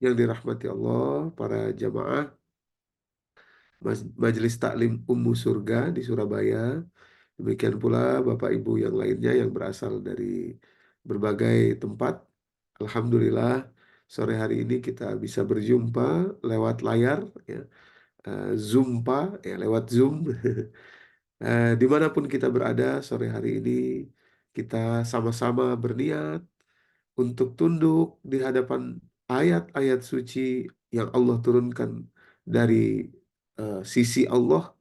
yang dirahmati Allah, para jamaah Majelis Taklim Ummu Surga di Surabaya. Demikian pula Bapak Ibu yang lainnya yang berasal dari berbagai tempat. Alhamdulillah, sore hari ini kita bisa berjumpa lewat layar, ya, Zoompa, ya, lewat Zoom. Dimanapun kita berada sore hari ini, kita sama-sama berniat untuk tunduk di hadapan ayat-ayat suci yang Allah turunkan dari sisi Allah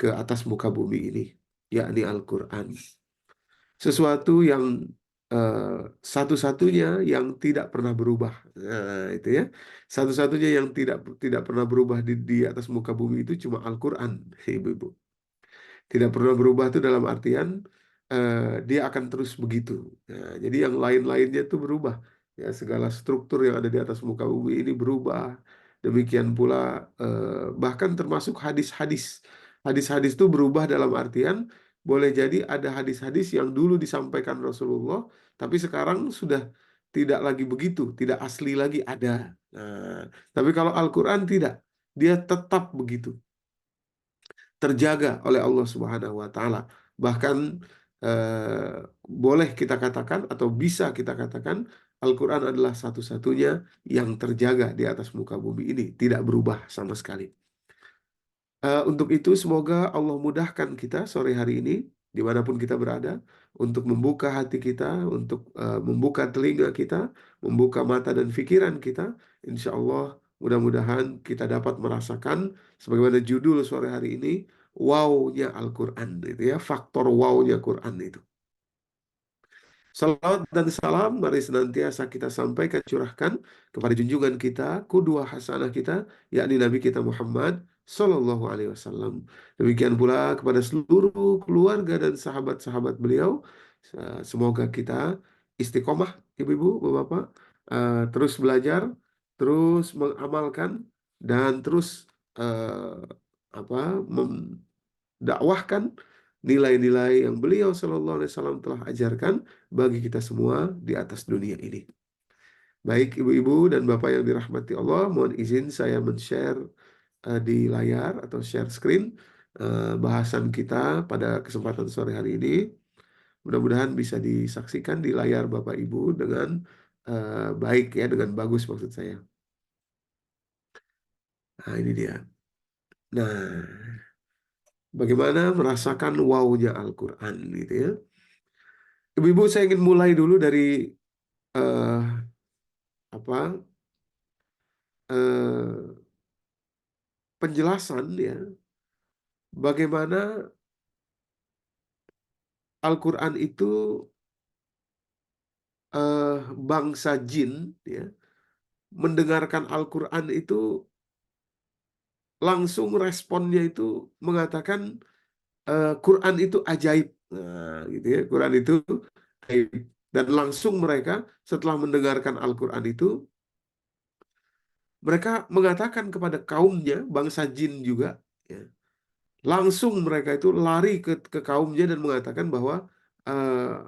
ke atas muka bumi ini, yakni Al-Quran. Sesuatu yang eh, satu-satunya yang tidak pernah berubah. Nah, itu ya. Satu-satunya yang tidak tidak pernah berubah di atas muka bumi itu cuma Al-Quran, Ibu-ibu. Tidak pernah berubah itu dalam artian dia akan terus begitu. Nah, jadi yang lain-lainnya itu berubah. Ya, segala struktur yang ada di atas muka bumi ini berubah. Demikian pula bahkan termasuk hadis-hadis. Hadis-hadis itu berubah dalam artian boleh jadi ada hadis-hadis yang dulu disampaikan Rasulullah, tapi sekarang sudah tidak lagi begitu, tidak asli lagi ada. Nah, tapi kalau Al-Quran tidak, dia tetap begitu terjaga oleh Allah Subhanahu wa taala. Bahkan eh, boleh kita katakan atau bisa kita katakan Al-Quran adalah satu-satunya yang terjaga di atas muka bumi ini, tidak berubah sama sekali. Untuk itu semoga Allah mudahkan kita sore hari ini dimanapun kita berada untuk membuka hati kita, untuk membuka telinga kita, membuka mata dan pikiran kita. Insya Allah mudah-mudahan kita dapat merasakan sebagaimana judul sore hari ini, wow-nya Al-Quran itu ya, faktor wow-nya Quran itu. Salawat dan salam mari senantiasa kita sampaikan, curahkan kepada junjungan kita, qudwah hasanah kita, yakni Nabi kita Muhammad Sallallahu Alaihi Wasallam. Demikian pula kepada seluruh keluarga dan sahabat-sahabat beliau. Semoga kita istiqomah, ibu-ibu, bapak-bapak, terus belajar, terus mengamalkan, dan terus eh, apa mendakwahkan nilai-nilai yang beliau Shallallahu Alaihi Wasallam telah ajarkan bagi kita semua di atas dunia ini. Baik ibu-ibu dan bapak yang dirahmati Allah, mohon izin saya men-share di layar atau share screen bahasan kita pada kesempatan sore hari ini. Mudah-mudahan bisa disaksikan di layar bapak ibu dengan baik ya, dengan bagus maksud saya. Nah ini dia. Nah, bagaimana merasakan wow-nya Al-Quran gitu ya. Ibu-ibu saya ingin mulai dulu dari eh, apa eh, penjelasan ya bagaimana Al-Quran itu bangsa jin ya mendengarkan Al-Quran itu langsung responnya itu mengatakan Quran itu ajaib. Nah, gitu ya, Quran itu ajaib. Dan langsung mereka setelah mendengarkan Al-Quran itu mereka mengatakan kepada kaumnya, bangsa jin juga ya, langsung mereka itu lari ke kaumnya dan mengatakan bahwa eh,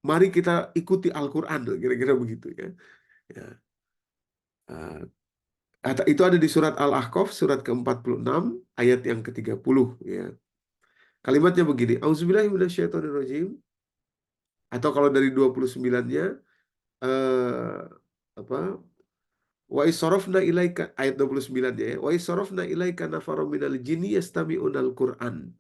mari kita ikuti Al-Quran, kira-kira begitu ya. Ya. Itu ada di surat Al-Ahqaf, surat ke-46, ayat yang ke-30 ya. Kalimatnya begini, Auzubillahi minasyaitonirrajim, atau kalau dari 29-nya eh, apa? Wa isarafna ilaika, ayat 29 ya. Wa isarafna ilaika nafarum minal jinni yastami'unal Qur'an.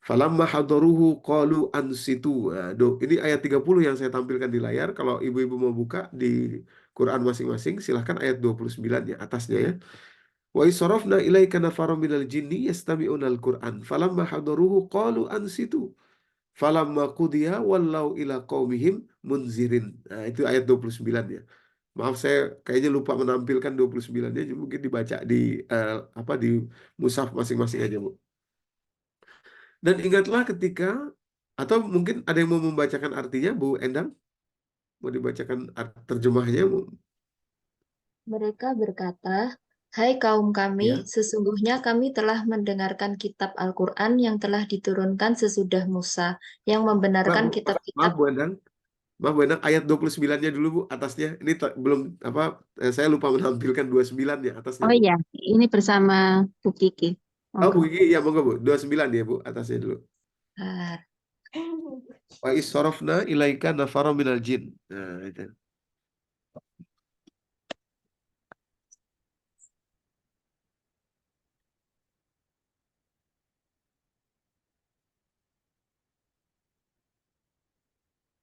Falamma hadaruhu qalu ansitu. Nah, ini ayat 30 yang saya tampilkan di layar. Kalau ibu-ibu mau buka di Quran masing-masing, silahkan ayat 29 ya, atasnya ya. Wa isarafna ilaika nafarum minal jinni yastami'unal Qur'an. Falamma hadaruhu qalu ansitu. Falamma qudiya wallau ila qaumihim munzirin. Nah, itu ayat 29 ya. Maaf saya kayaknya lupa menampilkan 29-nya, mungkin dibaca di di mushaf masing-masing aja, Bu. Dan ingatlah ketika, atau mungkin ada yang mau membacakan artinya, Bu Endang? Mau dibacakan terjemahnya, Bu? Mereka berkata, "Hai kaum kami, Ya. sesungguhnya kami telah mendengarkan kitab Al-Quran yang telah diturunkan sesudah Musa, yang Mbak, membenarkan maaf kitab-kitab." Bu Endang. Maaf Bu Endang, ayat 29-nya dulu Bu, atasnya. Ini belum apa, saya lupa menampilkan 29-nya atasnya Oh Bu. iya, ini bersama Bu Kiki. Oh Monggo. Bu Gigi, ya monggo Bu. 29 ya Bu, atasnya dulu. Bentar. Wa isarafna ilaika nafara minal jin. Nah, itu.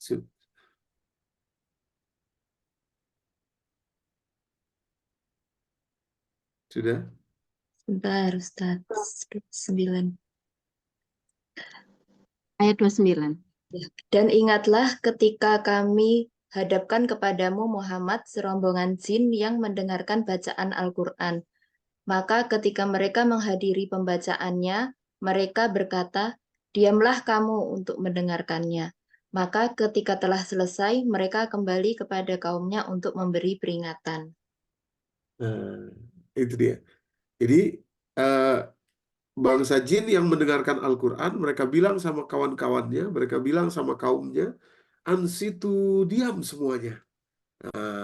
Su- Sudah? Bentar, Ustaz. 9. Ayat 29. Ya. Dan ingatlah ketika kami hadapkan kepadamu Muhammad serombongan jin yang mendengarkan bacaan Al-Quran. Maka ketika mereka menghadiri pembacaannya, mereka berkata, "Diamlah kamu untuk mendengarkannya." Maka ketika telah selesai, mereka kembali kepada kaumnya untuk memberi peringatan. Nah, itu dia. Jadi eh, bangsa jin yang mendengarkan Al-Quran, mereka bilang sama kawan-kawannya, mereka bilang sama kaumnya, ansitu, diam semuanya,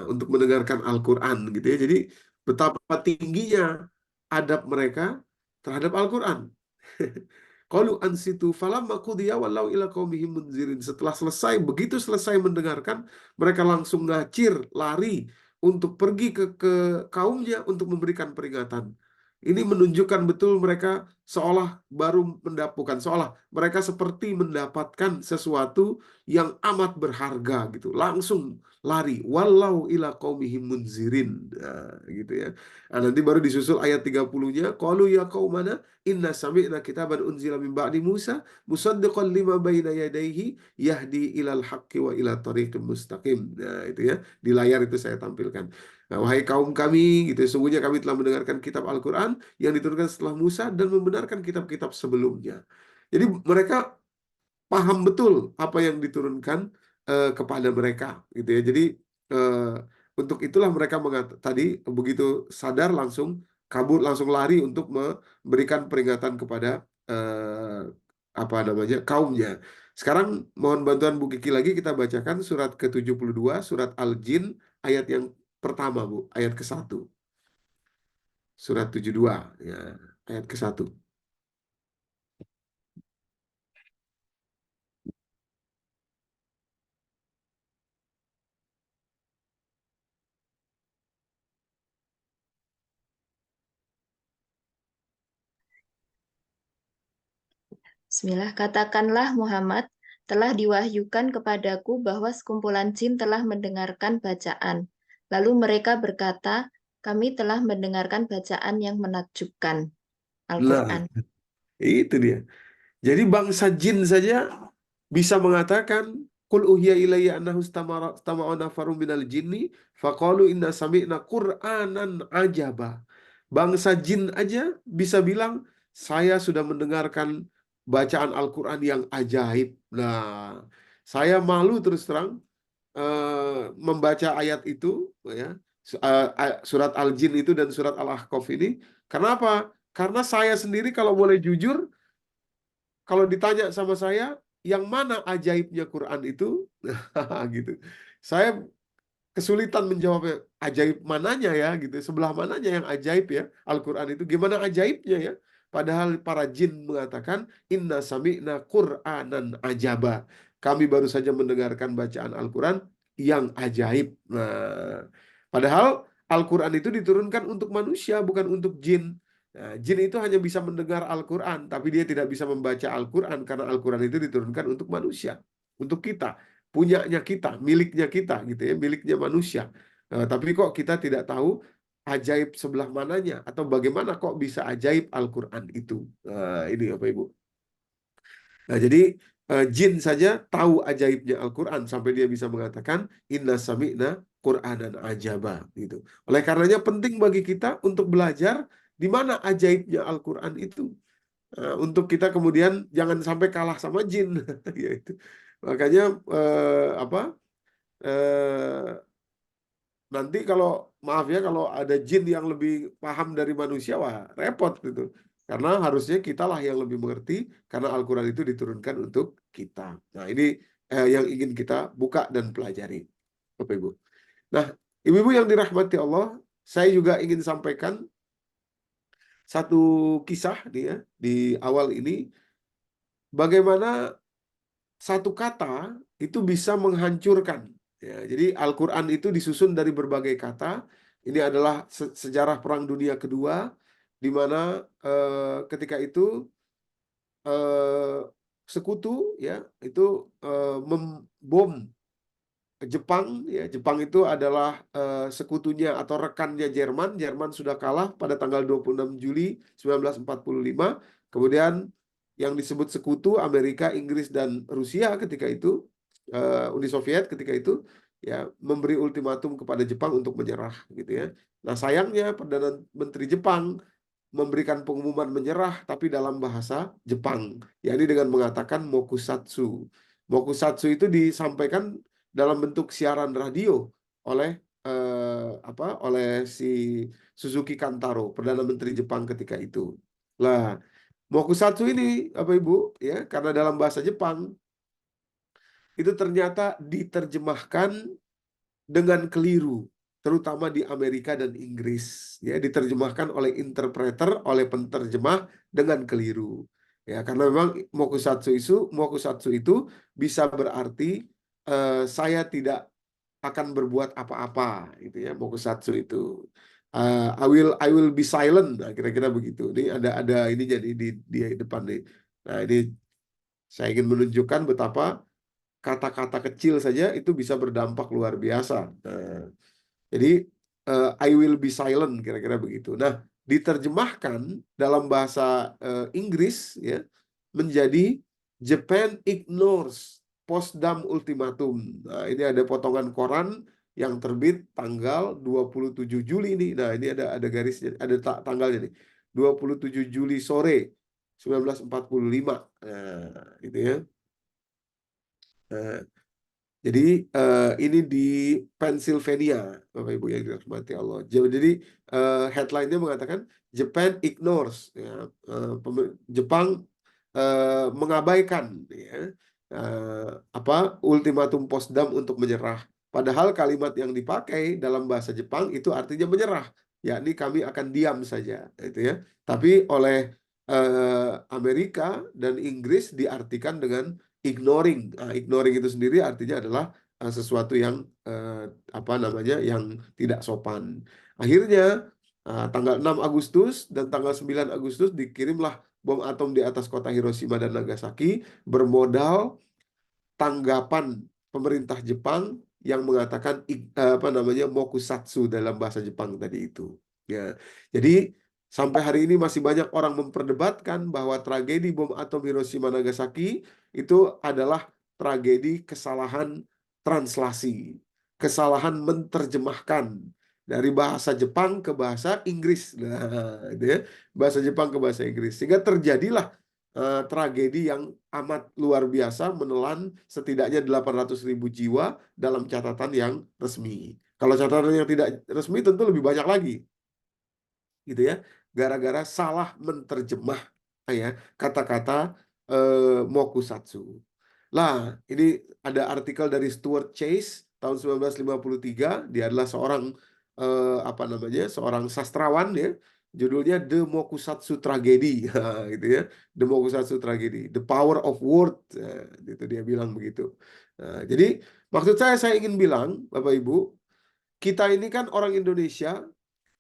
untuk mendengarkan Al-Quran gitu ya. Jadi betapa tingginya adab mereka terhadap Al-Quran. Qalu ansitu falamma qudiya walau ila qaumihim munzirin. Setelah selesai, begitu selesai mendengarkan, mereka langsung ngacir, lari untuk pergi ke kaumnya untuk memberikan peringatan. Ini menunjukkan betul mereka seolah baru mendapatkan, seolah mereka seperti mendapatkan sesuatu yang amat berharga gitu. Langsung lari walau ila qaumihim munzirin. Nah, gitu ya. Nah, nanti baru disusul ayat 30-nya, qalu ya qaumana inna sami'na kitaban unzila min ba'di Musa musaddiqan lima baina yadayhi yahdi ilal haqqi wa ila tariqim mustaqim. Nah, itu ya. Di layar itu saya tampilkan. Nah, wahai kaum kami, gitu ya, sungguhnya kami telah mendengarkan kitab Al-Quran yang diturunkan setelah Musa dan membenarkan kitab-kitab sebelumnya. Jadi mereka paham betul apa yang diturunkan kepada mereka gitu ya. Jadi eh, untuk itulah mereka tadi begitu sadar langsung kabur, langsung lari untuk memberikan peringatan kepada eh, apa namanya kaumnya. Sekarang mohon bantuan Bu Kiki lagi, kita bacakan surat ke-72 surat Al-Jin ayat yang pertama Bu, ayat ke-1. Surat 72 ya, ayat ke-1. Bismillah, katakanlah Muhammad, telah diwahyukan kepadaku bahwa sekumpulan jin telah mendengarkan bacaan. Lalu mereka berkata, kami telah mendengarkan bacaan yang menakjubkan. Nah, Al-Quran. itu dia. Jadi bangsa jin saja bisa mengatakan Qul uhiya ilayya annahu istama'u nafarun minal jinni faqalu inna sami'na Qur'anan ajaba. Bangsa jin aja bisa bilang saya sudah mendengarkan bacaan Al-Qur'an yang ajaib. Nah, saya malu terus terang membaca ayat itu ya. Surat Al-Jin itu dan surat Al-Ahqaf ini. Kenapa? Karena saya sendiri kalau boleh jujur, kalau ditanya sama saya, yang mana ajaibnya Quran itu? Gitu. Saya kesulitan menjawabnya. Ajaib mananya ya gitu. Sebelah mananya yang ajaib ya Al-Quran itu? Gimana ajaibnya ya? Padahal para jin mengatakan inna sami'na Qur'anan ajaba. Kami baru saja mendengarkan bacaan Al-Quran yang ajaib. Nah, padahal Al-Quran itu diturunkan untuk manusia bukan untuk jin. Nah, jin itu hanya bisa mendengar Al-Quran, tapi dia tidak bisa membaca Al-Quran karena Al-Quran itu diturunkan untuk manusia, untuk kita, punyanya kita, miliknya kita, gitu ya, miliknya manusia. Nah, tapi kok kita tidak tahu ajaib sebelah mananya atau bagaimana kok bisa ajaib Al-Quran itu? Nah, ini Bapak Ibu. Nah, jadi jin saja tahu ajaibnya Al-Quran sampai dia bisa mengatakan inna sami'na Qur'anan ajaba gitu. Oleh karenanya penting bagi kita untuk belajar di mana ajaibnya Al-Quran itu. Untuk kita kemudian jangan sampai kalah sama jin yaitu. Makanya apa? eh, Nanti kalau maaf ya kalau ada jin yang lebih paham dari manusia, wah repot gitu. Karena harusnya kitalah yang lebih mengerti karena Al-Quran itu diturunkan untuk kita. Nah ini yang ingin kita buka dan pelajari, Bapak Ibu. Nah, ibu-ibu yang dirahmati Allah, saya juga ingin sampaikan satu kisah nih ya, di awal ini, bagaimana satu kata itu bisa menghancurkan. Ya, jadi Al-Quran itu disusun dari berbagai kata. Ini adalah sejarah Perang Dunia Kedua, di mana ketika itu sekutu ya itu membom Jepang. Ya, Jepang itu adalah sekutunya atau rekannya Jerman. Jerman sudah kalah pada tanggal 26 Juli 1945. Kemudian yang disebut sekutu Amerika, Inggris, dan Rusia ketika itu, Uni Soviet ketika itu, ya memberi ultimatum kepada Jepang untuk menyerah gitu ya. Nah, sayangnya Perdana Menteri Jepang memberikan pengumuman menyerah tapi dalam bahasa Jepang, yakni dengan mengatakan mokusatsu. Mokusatsu itu disampaikan dalam bentuk siaran radio oleh oleh si Suzuki Kantaro, Perdana Menteri Jepang ketika itu. Lah, mokusatsu ini Bapak Ibu ya, karena dalam bahasa Jepang itu ternyata diterjemahkan dengan keliru, terutama di Amerika dan Inggris. Ya, diterjemahkan oleh interpreter, oleh penterjemah dengan keliru. Ya, karena memang mokusatsu itu bisa berarti saya tidak akan berbuat apa-apa, gitu ya. Mokusatsu itu I will be silent. Nah, kira-kira begitu. Ini ada ini jadi di depan nih. Nah, ini saya ingin menunjukkan betapa kata-kata kecil saja itu bisa berdampak luar biasa. Jadi I will be silent, kira-kira begitu. Nah, diterjemahkan dalam bahasa Inggris ya menjadi Japan ignores Potsdam Ultimatum. Nah, ini ada potongan koran yang terbit tanggal 27 Juli ini. Nah, ini ada garisnya, ada tanggalnya nih. 27 Juli sore 1945. Nah, gitu ya. Nah, jadi ini di Pennsylvania, Bapak Ibu yang dirahmati Allah. Jadi headline-nya mengatakan Japan ignores, ya, Jepang mengabaikan ya, ultimatum Potsdam untuk menyerah. Padahal kalimat yang dipakai dalam bahasa Jepang itu artinya menyerah, yakni kami akan diam saja, itu ya. Tapi oleh Amerika dan Inggris diartikan dengan ignoring. Nah, ignoring itu sendiri artinya adalah sesuatu yang yang tidak sopan. Akhirnya tanggal 6 Agustus dan tanggal 9 Agustus dikirimlah bom atom di atas kota Hiroshima dan Nagasaki bermodal tanggapan pemerintah Jepang yang mengatakan mokusatsu dalam bahasa Jepang tadi itu. Ya. Jadi sampai hari ini masih banyak orang memperdebatkan bahwa tragedi bom atom Hiroshima Nagasaki itu adalah tragedi kesalahan translasi, kesalahan menerjemahkan dari bahasa Jepang ke bahasa Inggris. Nah, itu ya, bahasa Jepang ke bahasa Inggris. Sehingga terjadilah tragedi yang amat luar biasa menelan setidaknya 800.000 jiwa dalam catatan yang resmi. Kalau catatan yang tidak resmi tentu lebih banyak lagi, gitu ya, gara-gara salah menerjemah ya kata-kata mokusatsu. Lah, ini ada artikel dari Stuart Chase tahun 1953. Dia adalah seorang seorang sastrawan ya. Judulnya The Mokusatsu Tragedy, gitu ya. The Mokusatsu Tragedy, The Power of Word, itu dia bilang begitu. Jadi maksud saya ingin bilang, Bapak Ibu, kita ini kan orang Indonesia.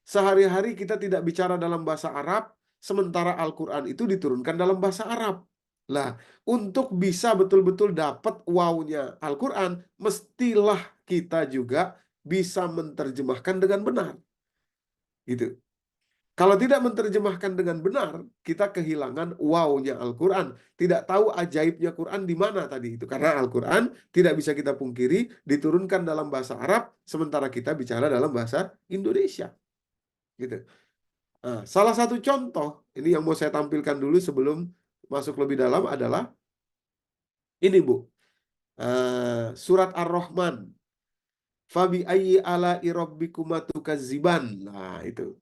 Sehari-hari kita tidak bicara dalam bahasa Arab, sementara Al-Quran itu diturunkan dalam bahasa Arab. Lah, untuk bisa betul-betul dapat wow-nya Al-Quran, mestilah kita juga bisa menerjemahkan dengan benar. Gitu. Kalau tidak menerjemahkan dengan benar, kita kehilangan wow-nya Al-Quran. Tidak tahu ajaibnya Quran di mana tadi itu. Karena Al-Quran tidak bisa kita pungkiri diturunkan dalam bahasa Arab, sementara kita bicara dalam bahasa Indonesia. Gitu. Nah, salah satu contoh, ini yang mau saya tampilkan dulu sebelum masuk lebih dalam adalah ini Bu, surat Ar-Rahman. Fabi ayyi ala irabbikuma tukadziban. Nah, itu.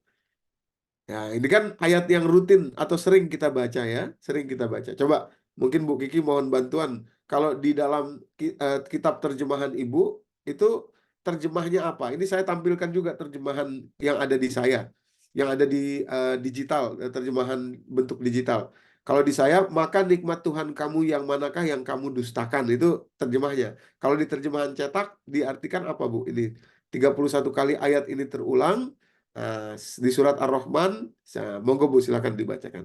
Ya, ini kan ayat yang rutin atau sering kita baca ya, sering kita baca. Coba mungkin Bu Kiki mohon bantuan kalau di dalam kitab terjemahan Ibu itu terjemahnya apa? Ini saya tampilkan juga terjemahan yang ada di saya, yang ada di digital, terjemahan bentuk digital. Kalau di saya, maka nikmat Tuhan kamu yang manakah yang kamu dustakan, itu terjemahnya. Kalau di terjemahan cetak diartikan apa, Bu? Ini 31 kali ayat ini terulang di surat Ar-Rahman. Monggo Bu, silakan dibacakan.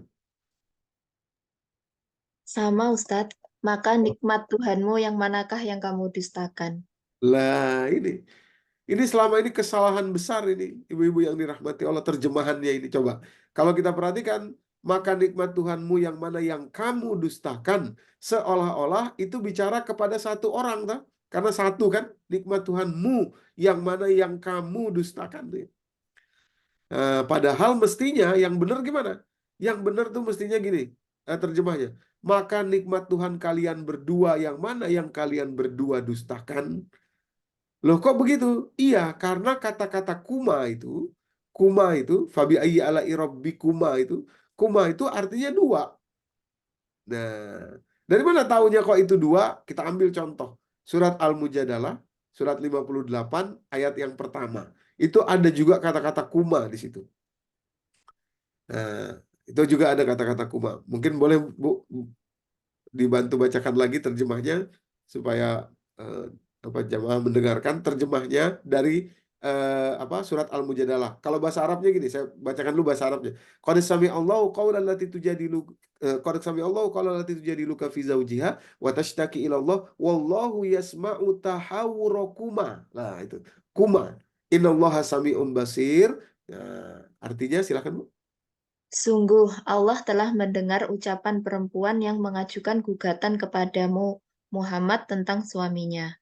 Sama Ustadz, maka nikmat Tuhanmu yang manakah yang kamu dustakan? Lah ini selama ini kesalahan besar ini, ibu-ibu yang dirahmati Allah, terjemahannya ini. Coba, kalau kita perhatikan, maka nikmat Tuhanmu yang mana yang kamu dustakan, seolah-olah itu bicara kepada satu orang, tak? Karena satu kan, nikmat Tuhanmu yang mana yang kamu dustakan. Padahal mestinya yang benar gimana? Yang benar tuh mestinya gini, terjemahnya. Maka nikmat Tuhan kalian berdua yang mana yang kalian berdua dustakan. Loh kok begitu? Iya, karena kata-kata kuma itu, fabi ayyi ala'i rabbikuma kuma itu artinya dua. Nah, dari mana tahunya kok itu dua? Kita ambil contoh. Surat Al-Mujadalah, surat 58 ayat yang pertama. Itu ada juga kata-kata kuma di situ. Nah, itu juga ada kata-kata kuma. Mungkin boleh Bu dibantu bacakan lagi terjemahnya supaya eh, jamaah mendengarkan terjemahnya dari surat Al-Mujadalah. Kalau bahasa Arabnya gini, saya bacakan dulu bahasa Arabnya. Qad sami'allahu qawlan lati tujadilu qad sami'allahu qawlan lati tujadiluka fi zawjiha wa tashtaki ila Allah wallahu yasma'u tahawurakuma. Nah, itu. Kuma. Innallaha sami'un basir. Nah, artinya silakan Bu. Sungguh, Allah telah mendengar ucapan perempuan yang mengajukan gugatan kepadamu, Muhammad, tentang suaminya,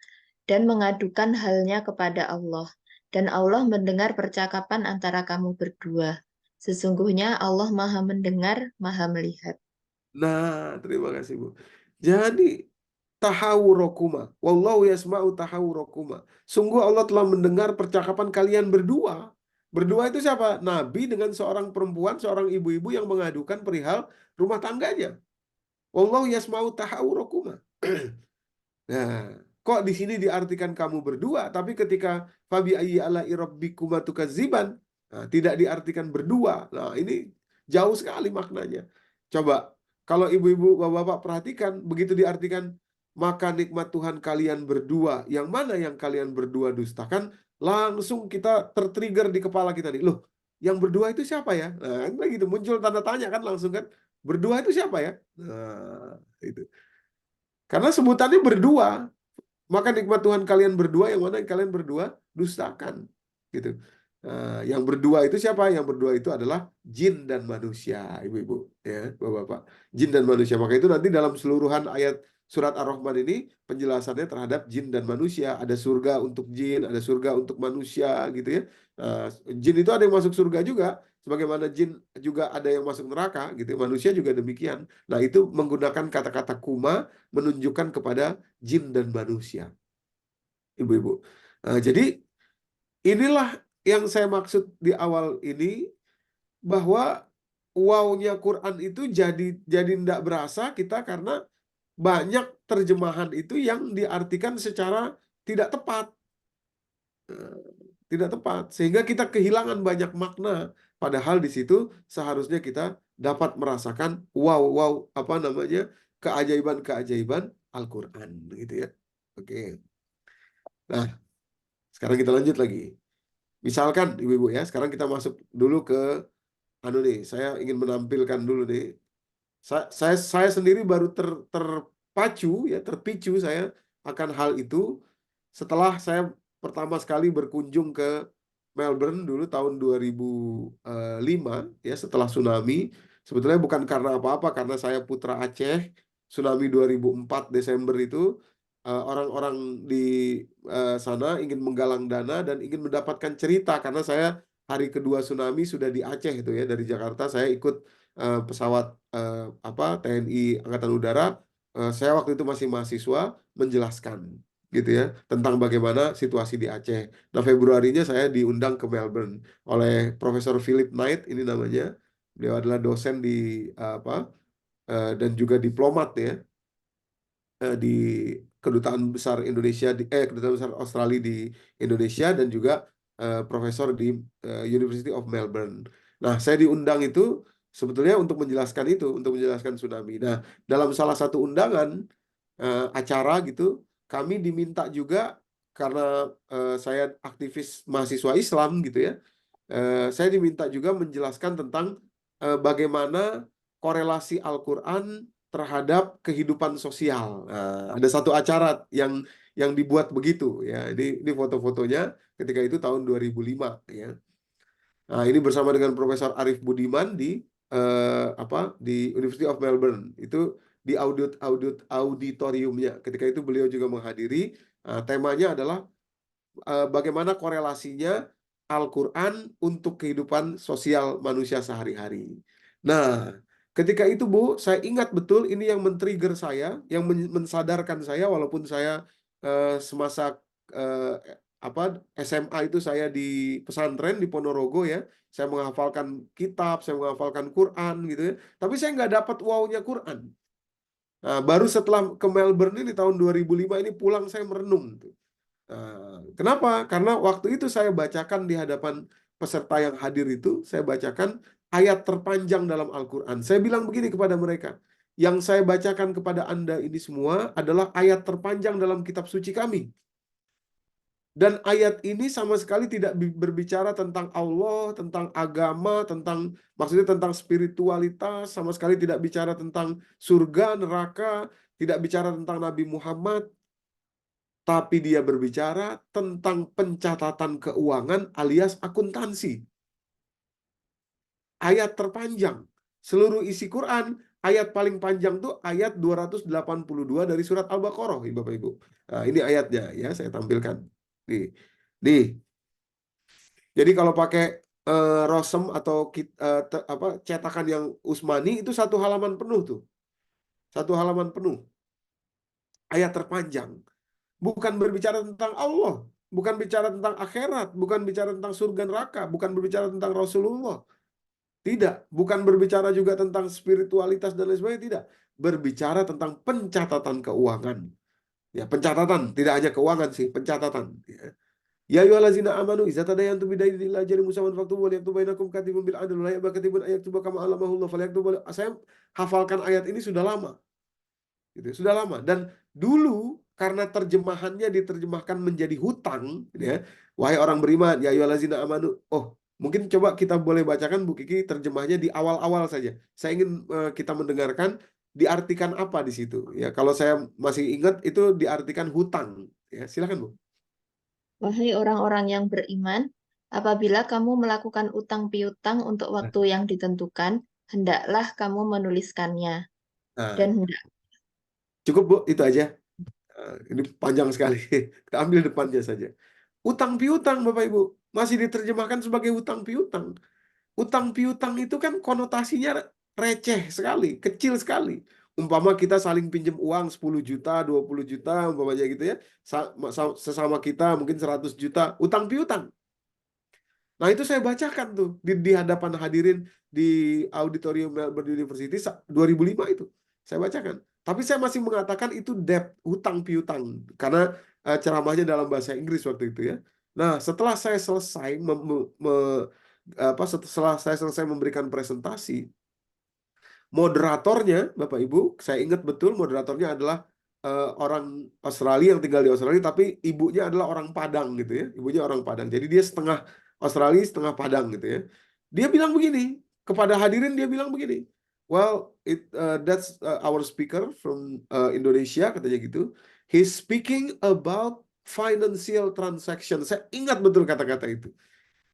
dan mengadukan halnya kepada Allah. Dan Allah mendengar percakapan antara kamu berdua. Sesungguhnya Allah Maha Mendengar, Maha Melihat. Nah, terima kasih Bu. Jadi tahawurokuma, wallahu yasma'u tahawurokuma. Sungguh Allah telah mendengar percakapan kalian berdua. Berdua itu siapa? Nabi dengan seorang perempuan, seorang ibu-ibu yang mengadukan perihal rumah tangganya. Wallahu yasma'u tahawurokuma. Nah, kok di sini diartikan kamu berdua, tapi ketika fabi ayyi ala'i rabbikuma tukadziban, nah, tidak diartikan berdua. Nah, ini jauh sekali maknanya. Coba, kalau ibu-ibu, bapak-bapak perhatikan, begitu diartikan, maka nikmat Tuhan kalian berdua, yang mana yang kalian berdua dustakan, langsung kita tertrigger di kepala kita nih. Loh, yang berdua itu siapa ya? Nah, kan begitu muncul tanda tanya kan langsung kan. Berdua itu siapa ya? Nah, itu. Karena sebutannya berdua. Maka nikmat Tuhan kalian berdua yang mana yang kalian berdua dustakan. Gitu. Yang berdua itu siapa? Yang berdua itu adalah jin dan manusia, ibu-ibu, ya, bapak-bapak. Jin dan manusia. Maka itu nanti dalam seluruhan ayat surat Ar-Rahman ini penjelasannya terhadap jin dan manusia. Ada surga untuk jin, ada surga untuk manusia, gitu ya. Jin itu ada yang masuk surga juga, sebagaimana jin juga ada yang masuk neraka, gitu. Manusia juga demikian. Nah, itu menggunakan kata-kata kuma menunjukkan kepada jin dan manusia, ibu-ibu. Jadi inilah yang saya maksud di awal ini, bahwa wow-nya Quran itu jadi tidak berasa kita karena banyak terjemahan itu yang diartikan secara tidak tepat. Tidak tepat, sehingga kita kehilangan banyak makna. Padahal di situ seharusnya kita dapat merasakan wow, apa namanya, keajaiban-keajaiban Al-Quran, gitu ya. Oke. Nah, sekarang kita lanjut lagi. Misalkan ibu-ibu ya, sekarang kita masuk dulu ke nih, saya ingin menampilkan dulu nih. Saya sendiri baru terpacu ya, terpicu saya akan hal itu setelah saya pertama sekali berkunjung ke Melbourne dulu tahun 2005 ya, setelah tsunami. Sebetulnya bukan karena apa-apa, karena saya putra Aceh. Tsunami 2004 Desember itu, orang-orang di sana ingin menggalang dana dan ingin mendapatkan cerita, karena saya hari kedua tsunami sudah di Aceh itu ya, dari Jakarta saya ikut pesawat TNI Angkatan Udara. Saya waktu itu masih mahasiswa, menjelaskan gitu ya tentang bagaimana situasi di Aceh. Nah, Februarinya saya diundang ke Melbourne oleh Profesor Philip Knight, ini namanya. Beliau adalah dosen di dan juga diplomat ya. di Kedutaan Besar Indonesia Kedutaan Besar Australia di Indonesia, dan juga profesor di University of Melbourne. Nah, saya diundang itu sebetulnya untuk menjelaskan itu, untuk menjelaskan tsunami. Nah, dalam salah satu undangan acara gitu, kami diminta juga karena saya aktivis mahasiswa Islam gitu ya. Saya diminta juga menjelaskan tentang bagaimana korelasi Al-Quran terhadap kehidupan sosial. Nah, ada satu acara yang dibuat begitu ya. Ini foto-fotonya ketika itu tahun 2005 ya. Nah, ini bersama dengan Profesor Arif Budiman di di University of Melbourne. Itu di auditoriumnya. Ketika itu beliau juga menghadiri. Temanya adalah bagaimana korelasinya Al-Quran untuk kehidupan sosial manusia sehari-hari. Nah, ketika itu Bu, saya ingat betul ini yang men-trigger saya, yang mensadarkan saya, walaupun saya semasa eh, SMA itu saya di pesantren di Ponorogo ya, saya menghafalkan kitab, saya menghafalkan Quran gitu ya, tapi saya nggak dapat wow-nya Quran. Nah, baru setelah ke Melbourne ini tahun 2005 ini pulang saya merenung tuh. Kenapa? Karena waktu itu saya bacakan di hadapan peserta yang hadir itu, saya bacakan ayat terpanjang dalam Al-Quran. Saya bilang begini kepada mereka, yang saya bacakan kepada Anda ini semua adalah ayat terpanjang dalam kitab suci kami. Dan ayat ini sama sekali tidak berbicara tentang Allah, tentang agama, maksudnya tentang spiritualitas, sama sekali tidak bicara tentang surga, neraka, tidak bicara tentang Nabi Muhammad, tapi dia berbicara tentang pencatatan keuangan alias akuntansi. Ayat terpanjang. Seluruh isi Quran, ayat paling panjang tuh ayat 282 dari surat Al-Baqarah, Bapak Ibu. Nah, ini ayatnya ya, saya tampilkan. Nih. Nih. Jadi kalau pakai Rosem atau cetakan yang Usmani itu satu halaman penuh tuh. Satu halaman penuh. Ayat terpanjang. Bukan berbicara tentang Allah, bukan bicara tentang akhirat, bukan bicara tentang surga neraka, bukan berbicara tentang Rasulullah. Tidak, bukan berbicara juga tentang spiritualitas dan lain sebagainya, tidak. Berbicara tentang pencatatan keuangan. Ya, pencatatan, tidak hanya keuangan sih, pencatatan. Ya. Ya ayyuhallazina amanu idza tadayantum bidainin ila ajalin musamman faktubu wal yaktub bainakum katibun bil adl wa la ya'ba katibun ayaktuba kama alamahullah falyaktub. Saya hafalkan ayat ini sudah lama. Gitu, sudah lama. Dan dulu karena terjemahannya diterjemahkan menjadi hutang, gitu ya. Wahai orang beriman, ya ayyuhallazina amanu. Oh, mungkin coba kita boleh bacakan Bu Kiki terjemahnya di awal-awal saja. Saya ingin kita mendengarkan diartikan apa di situ. Ya, kalau saya masih ingat itu diartikan hutang. Ya, silakan Bu. Wahai orang-orang yang beriman, apabila kamu melakukan utang piutang untuk waktu yang ditentukan, hendaklah kamu menuliskannya. Nah, Dan hendak cukup Bu, itu aja. Ini panjang sekali. Kita ambil depannya saja. Utang piutang Bapak Ibu masih diterjemahkan sebagai utang piutang. Utang piutang itu kan konotasinya receh sekali, kecil sekali. Umpama kita saling pinjam uang 10 juta, 20 juta, umpamanya gitu ya. Sesama kita mungkin 100 juta, utang piutang. Nah, itu saya bacakan tuh di hadapan hadirin di auditorium Melbourne University 2005 itu. Saya bacakan. Tapi saya masih mengatakan itu debt, hutang piutang. Karena ceramahnya dalam bahasa Inggris waktu itu ya. Nah, setelah saya selesai setelah saya selesai memberikan presentasi, moderatornya, Bapak Ibu, saya ingat betul moderatornya adalah orang Australia yang tinggal di Australia, tapi ibunya adalah orang Padang gitu ya. Ibunya orang Padang. Jadi dia setengah Australia, setengah Padang gitu ya. Dia bilang begini, kepada hadirin dia bilang begini, well, that's our speaker from Indonesia, katanya gitu. He's speaking about financial transaction. Saya ingat betul kata-kata itu.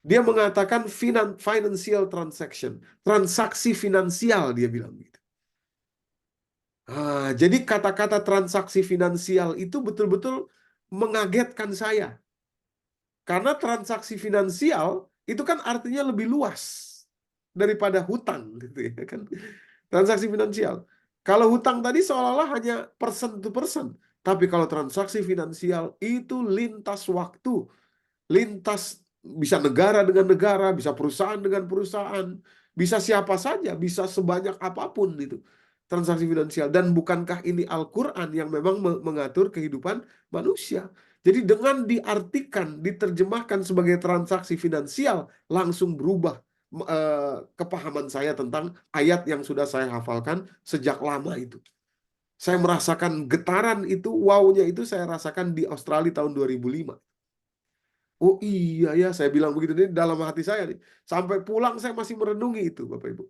Dia mengatakan financial transaction, transaksi finansial, dia bilang gitu. Jadi kata-kata transaksi finansial itu betul-betul mengagetkan saya. Karena transaksi finansial itu kan artinya lebih luas daripada hutang gitu ya kan. Transaksi finansial. Kalau hutang tadi seolah-olah hanya person to person, tapi kalau transaksi finansial itu lintas waktu, lintas bisa negara dengan negara, bisa perusahaan dengan perusahaan, bisa siapa saja, bisa sebanyak apapun itu. transaksi finansial. Dan bukankah ini Al-Quran yang memang mengatur kehidupan manusia? Jadi dengan diartikan, diterjemahkan sebagai transaksi finansial, langsung berubah kepahaman saya tentang ayat yang sudah saya hafalkan sejak lama itu. Saya merasakan getaran itu, wow-nya itu saya rasakan di Australia tahun 2005. Oh iya ya, saya bilang begitu ini dalam hati saya nih. Sampai pulang saya masih merenungi itu, Bapak Ibu.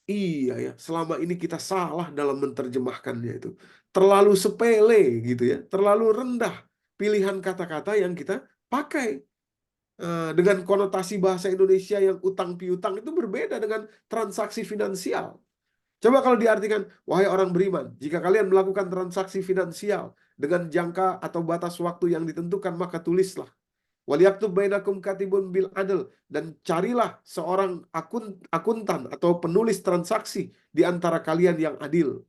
Iya ya, selama ini kita salah dalam menerjemahkannya itu. Terlalu sepele gitu ya, terlalu rendah pilihan kata-kata yang kita pakai. Dengan konotasi bahasa Indonesia yang utang piutang itu berbeda dengan transaksi finansial. Coba kalau diartikan, wahai orang beriman, jika kalian melakukan transaksi finansial dengan jangka atau batas waktu yang ditentukan, maka tulislah. Waliyaktub bainakum katibun bil adl, dan carilah seorang akuntan atau penulis transaksi di antara kalian yang adil.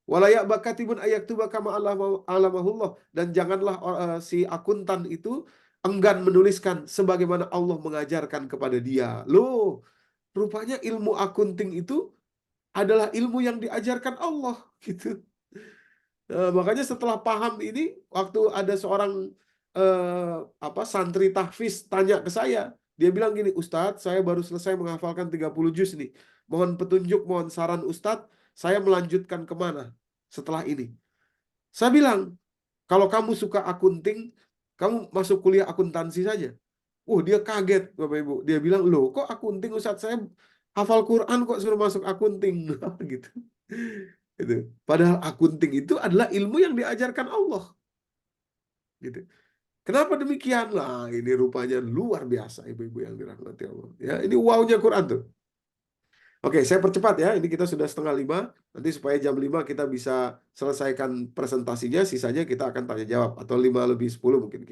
Walayak bakatibun ayaktuba kama alamahullah, dan janganlah si akuntan itu enggan menuliskan sebagaimana Allah mengajarkan kepada dia. Loh, rupanya ilmu akunting itu adalah ilmu yang diajarkan Allah gitu. Makanya setelah paham ini, waktu ada seorang santri tahfiz tanya ke saya, dia bilang gini, Ustadz, saya baru selesai menghafalkan 30 juz nih. Mohon petunjuk, mohon saran Ustadz, saya melanjutkan kemana setelah ini? Saya bilang, kalau kamu suka akunting, kamu masuk kuliah akuntansi saja. Dia kaget, Bapak Ibu. Dia bilang, loh kok akunting Ustadz, saya hafal Quran kok suruh masuk akunting. Gitu. Gitu. Padahal akunting itu adalah ilmu yang diajarkan Allah. Gitu. Kenapa demikian? Lah, ini rupanya luar biasa, ibu-ibu yang dirahmati Allah. Ya, ini wow-nya Quran tuh. Oke, saya percepat ya. Ini kita sudah 4:30. Nanti supaya jam 5 kita bisa selesaikan presentasinya. Sisanya kita akan tanya jawab. Atau 5:50 mungkin.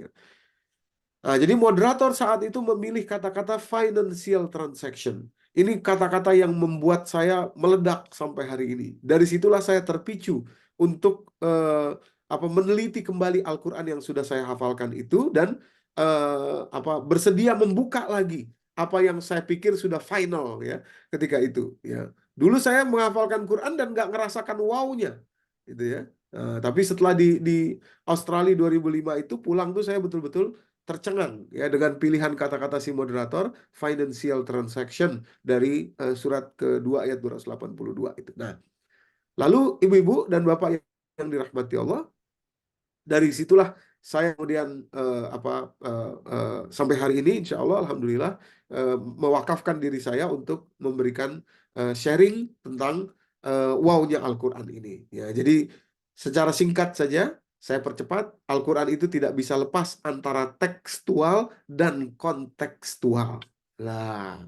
Nah, jadi moderator saat itu memilih kata-kata financial transaction. Ini kata-kata yang membuat saya meledak sampai hari ini. Dari situlah saya terpicu untuk meneliti kembali Al-Quran yang sudah saya hafalkan itu, dan bersedia membuka lagi apa yang saya pikir sudah final ya ketika itu. Ya, dulu saya menghafalkan Quran dan nggak ngerasakan wow-nya, gitu ya. Tapi setelah di Australia 2005 itu pulang tuh saya betul-betul tercengang ya dengan pilihan kata-kata si moderator financial transaction dari surat kedua ayat 282 itu. Nah, lalu ibu-ibu dan bapak yang dirahmati Allah, dari situlah saya kemudian sampai hari ini insya Allah alhamdulillah mewakafkan diri saya untuk memberikan sharing tentang wow-nya Al-Quran ini ya. Jadi secara singkat saja saya percepat, Al-Quran itu tidak bisa lepas antara tekstual dan kontekstual. Nah,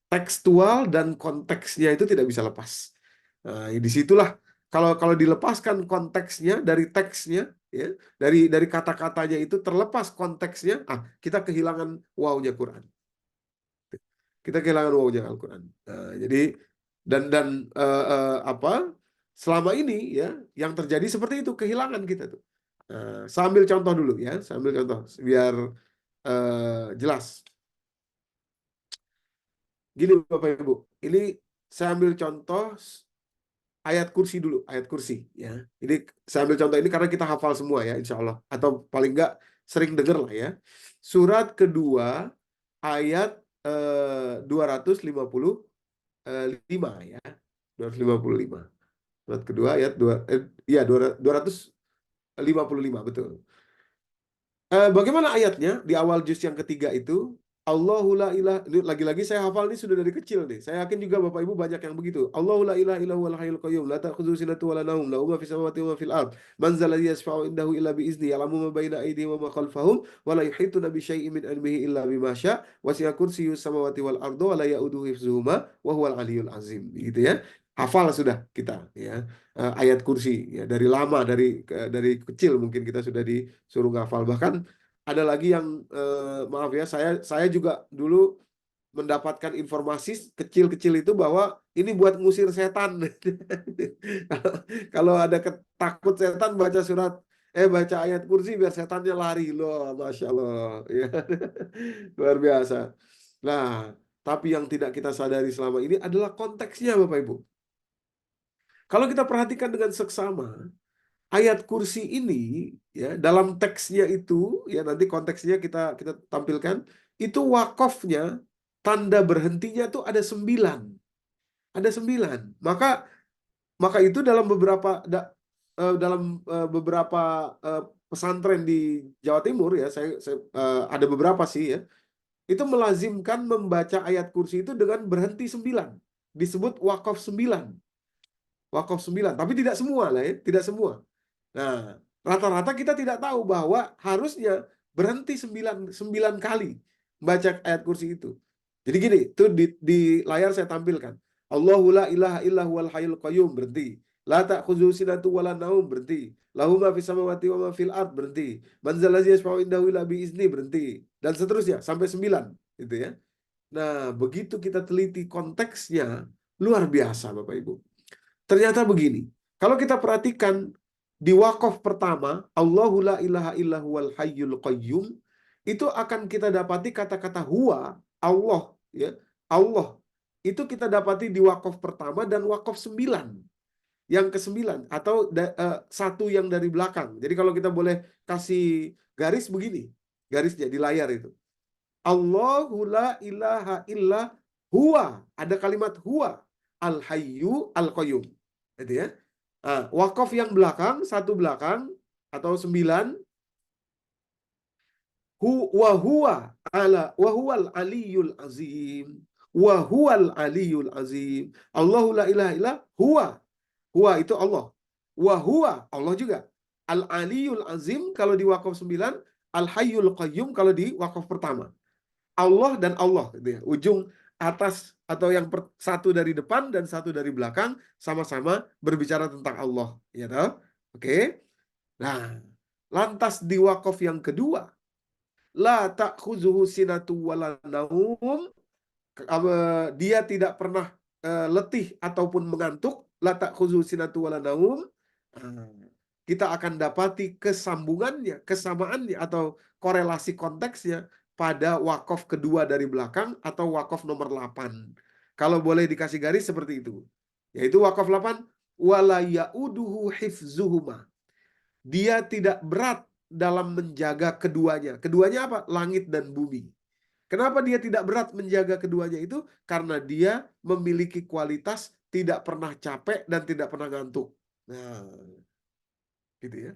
tekstual dan konteksnya itu tidak bisa lepas. Nah, disitulah kalau dilepaskan konteksnya dari teksnya, ya, dari kata-katanya itu terlepas konteksnya, kita kehilangan wow-nya Quran. Kita kehilangan wow-nya Al-Quran. Nah, jadi dan selama ini ya yang terjadi seperti itu, kehilangan kita tuh. Saya ambil contoh dulu ya, saya ambil contoh biar jelas. Gini Bapak Ibu, ini saya ambil contoh ayat kursi dulu, ayat kursi ya. Ini saya ambil contoh ini karena kita hafal semua ya, insya Allah. Atau paling enggak sering dengar lah ya. Surat kedua ayat 255 ya. 255. Surat kedua ayat 255 betul. Bagaimana ayatnya di awal juz yang ketiga itu? Allahu la ilaha, ini lagi-lagi saya hafal ini sudah dari kecil nih. Saya yakin juga Bapak Ibu banyak yang begitu. Allahu la ilaha illa huwal hayyul qayyum, la ta'khudhuhu sinatun wa la nawm, lahu ma fis samawati wa ma fil ard. Man dzal ladzi yashfa'u indahu illa bi izni, ya'lamu ma baina aydihim wa ma khalfahum, wa la yuhituna bi syai'in min ilmihi illa bima syaa', wasi'a kursiyyus samawati wal arda wa la ya'uduhu hifdzuhuma wa huwal aliyyul azim. Gitu ya. Hafal sudah kita ya. Ayat kursi ya, dari lama, dari kecil mungkin kita sudah disuruh ngafal. Bahkan ada lagi yang maaf ya, saya juga dulu mendapatkan informasi kecil-kecil itu bahwa ini buat ngusir setan. Kalau ada takut setan, baca ayat kursi biar setannya lari loh, Masya Allah ya. Luar biasa. Nah, tapi yang tidak kita sadari selama ini adalah konteksnya, Bapak Ibu. Kalau kita perhatikan dengan seksama, ayat kursi ini ya dalam teksnya itu ya nanti konteksnya kita tampilkan itu wakofnya tanda berhentinya tuh ada 9. Ada 9. Maka itu dalam beberapa pesantren di Jawa Timur ya saya ada beberapa sih ya. Itu melazimkan membaca ayat kursi itu dengan berhenti 9. Disebut wakaf 9. Wakaf 9, tapi tidak semua lah ya, tidak semua. Nah, rata-rata kita tidak tahu bahwa harusnya berhenti 9 kali baca ayat kursi itu. Jadi gini, itu di layar saya tampilkan. Allahu la ilaha illa huwal hayyul qayyum, berhenti. La ta'khudhuhu sinatun wa la naum, berhenti. Lahu ma fis samawati wa ma fil ard, berhenti. Man zal ladzi yashfa'u indahu illa bi izni, berhenti. Dan seterusnya sampai 9 gitu ya. Nah, begitu kita teliti konteksnya, luar biasa Bapak Ibu. Ternyata begini, kalau kita perhatikan di wakaf pertama, Allahu la ilaha illa huwal hayyul qayyum, itu akan kita dapati kata-kata huwa, Allah, ya, Allah. Itu kita dapati di wakaf pertama dan wakaf 9. Yang ke-9 atau satu yang dari belakang. Jadi kalau kita boleh kasih garis begini, garisnya di layar itu. Allahu la ilaha illa huwa. Ada kalimat huwa. Al-hayyu al-qayyum. Gitu ya. Wakaf yang belakang, satu belakang, atau 9. Wa huwal aliyul azim. Wa huwal aliyul azim. Allahu la ilaha illa huwa. Huwa itu Allah. Wa huwa Allah juga. Al-aliyul azim kalau di wakaf 9, al-hayyul qayyum kalau di wakaf pertama. Allah dan Allah gitu ya. Ujung atas atau yang satu dari depan dan satu dari belakang sama-sama berbicara tentang Allah, ya toh? Oke. Nah, lantas di wakaf yang kedua, la ta'khuzuhu sinatu wala naum, dia tidak pernah letih ataupun mengantuk, la ta'khuzuhu sinatu wala naum. Kita akan dapati kesambungannya, kesamaannya atau korelasi konteksnya pada wakaf kedua dari belakang atau wakaf nomor 8. Kalau boleh dikasih garis seperti itu. Yaitu wakaf 8, wala ya'uduhu hifzuhuma. Dia tidak berat dalam menjaga keduanya. Keduanya apa? Langit dan bumi. Kenapa dia tidak berat menjaga keduanya itu? Karena dia memiliki kualitas tidak pernah capek dan tidak pernah ngantuk. Nah, gitu ya.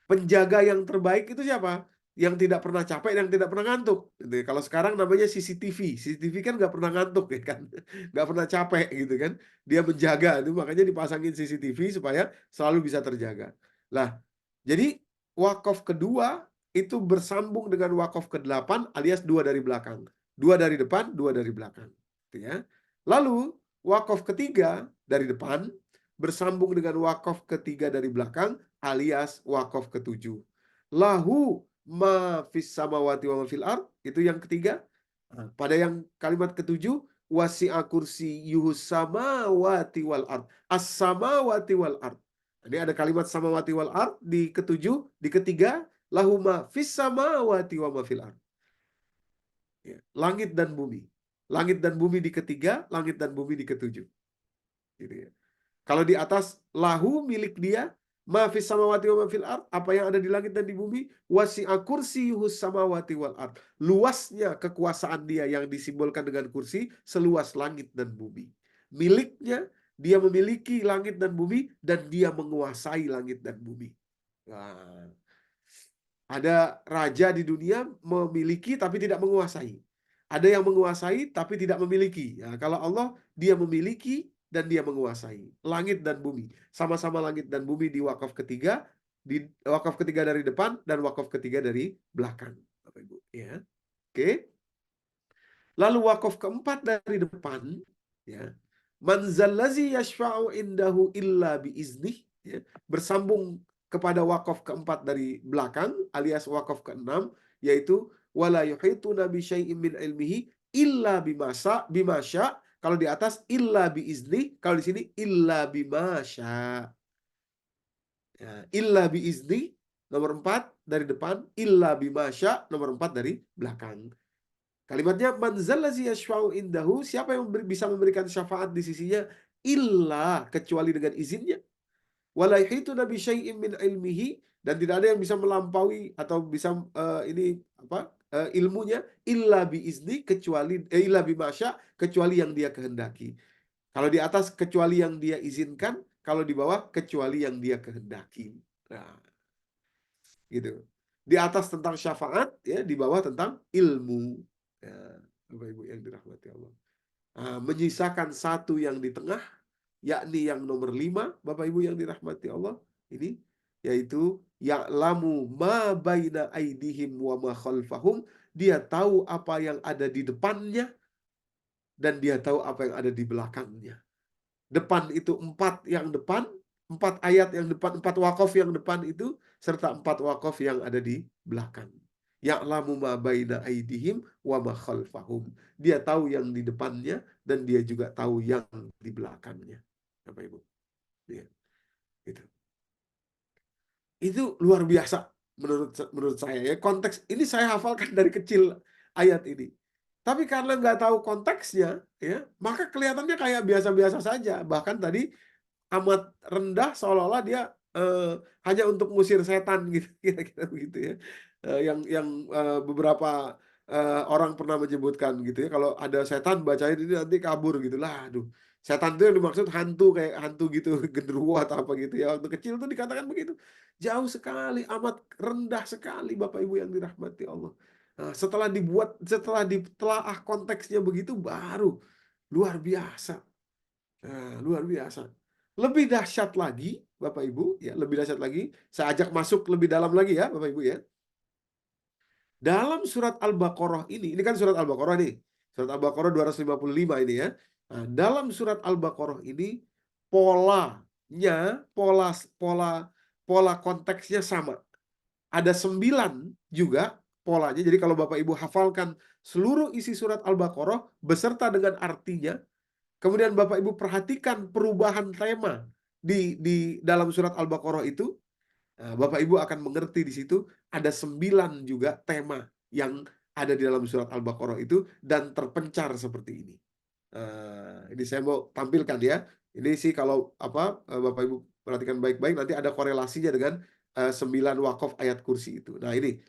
Penjaga yang terbaik itu siapa? Yang tidak pernah capek, yang tidak pernah ngantuk. Gitu ya. Kalau sekarang namanya CCTV. CCTV kan nggak pernah ngantuk ya kan, nggak pernah capek gitu kan. Dia menjaga, itu makanya dipasangin CCTV supaya selalu bisa terjaga. Lah, jadi wakaf kedua itu bersambung dengan wakaf ke-8 alias 2 dari belakang. 2 dari depan, 2 dari belakang. Gitu ya. Lalu wakaf ketiga dari depan bersambung dengan wakaf ketiga dari belakang alias wakaf ke-7. Lahu ma fis samawati wa ma fil ard, itu yang ketiga. Pada yang kalimat ke-7, wasi'a kursiyyuhus samawati wal ard. As-samawati wal ard. Ini ada kalimat samawati wal ard di ke-7, di ketiga lahu ma fis samawati wa ma fil ard. Ya, langit dan bumi. Langit dan bumi di ketiga, langit dan bumi di ke-7. Gitu ya. Kalau di atas lahu milik dia, ma fis samawati wa ma fil ard, apa yang ada di langit dan di bumi, wasi'a kursiyyuhus samawati wal ard. Luasnya kekuasaan dia yang disimbolkan dengan kursi seluas langit dan bumi. Miliknya, dia memiliki langit dan bumi dan dia menguasai langit dan bumi. Nah, ada raja di dunia memiliki tapi tidak menguasai. Ada yang menguasai tapi tidak memiliki. Ya, kalau Allah, dia memiliki dan dia menguasai langit dan bumi. Sama-sama langit dan bumi di wakaf ketiga, di wakaf ketiga dari depan dan wakaf ketiga dari belakang. Bapak Ibu, ya. Oke. Lalu wakaf keempat dari depan, ya. Man zallazi yashfa'u indahu illa biiznih, ya. Bersambung kepada wakaf keempat dari belakang alias wakaf keenam, yaitu wala yuhituna bi syai'in min ilmihi illa bimasya. Kalau di atas illa biizni, kalau di sini illa bimasya. Ya, illa biizni nomor 4 dari depan, illa bimasya nomor 4 dari belakang. Kalimatnya man zallazi yashfa'u indahu, siapa yang bisa memberikan syafaat di sisinya illa, kecuali dengan izinnya. Wala yahituna bi syai'in min ilmihi, dan tidak ada yang bisa melampaui atau bisa ilmunya illa bi izni, kecuali illa bi masya, kecuali yang dia kehendaki. Kalau di atas kecuali yang dia izinkan, kalau di bawah kecuali yang dia kehendaki. Nah, gitu. Di atas tentang syafaat, ya, di bawah tentang ilmu. Ya, Bapak Ibu yang dirahmati Allah. Nah, menyisakan satu yang di tengah, yakni yang nomor 5, Bapak Ibu yang dirahmati Allah, ini yaitu ya'lamu ma baina aidihim wa ma khalfahum, dia tahu apa yang ada di depannya dan dia tahu apa yang ada di belakangnya. Depan itu 4 yang depan, 4 ayat yang depan, 4 wakaf yang depan itu, serta 4 wakaf yang ada di belakang. Ya'lamu ma baina aidihim wa ma khalfahum. Dia tahu yang di depannya dan dia juga tahu yang di belakangnya. Bapak Ibu. Ya, gitu. Itu luar biasa menurut saya, ya. Konteks ini saya hafalkan dari kecil ayat ini. Tapi karena nggak tahu konteksnya, ya, maka kelihatannya kayak biasa-biasa saja. Bahkan tadi amat rendah, seolah-olah dia hanya untuk ngusir setan gitu, kira-kira begitu, ya. Yang beberapa orang pernah menyebutkan gitu, ya, kalau ada setan bacain ini nanti kabur gitu lah. Aduh, setan itu yang dimaksud hantu, kayak hantu gitu, genderuwo atau apa gitu, ya. Waktu kecil tuh dikatakan begitu. Jauh sekali, amat rendah sekali, Bapak Ibu yang dirahmati Allah. Nah, setelah ditelaah konteksnya begitu, baru luar biasa. Nah, luar biasa. Lebih dahsyat lagi, Bapak Ibu, ya, lebih dahsyat lagi. Saya ajak masuk lebih dalam lagi, ya, Bapak Ibu, ya. Dalam surat Al-Baqarah ini kan surat Al-Baqarah nih. Surat Al-Baqarah 255 ini, ya. Nah, dalam surat Al-Baqarah ini polanya, pola konteksnya sama. Ada 9 juga polanya. Jadi kalau Bapak Ibu hafalkan seluruh isi surat Al-Baqarah beserta dengan artinya, kemudian Bapak Ibu perhatikan perubahan tema di dalam surat Al-Baqarah itu, Bapak Ibu akan mengerti di situ ada 9 juga tema yang ada di dalam surat Al-Baqarah itu dan terpencar seperti ini. Ini saya mau tampilkan, ya. Ini sih kalau Bapak Ibu perhatikan baik-baik, nanti ada korelasinya dengan 9 wakaf ayat kursi itu. Nah, ini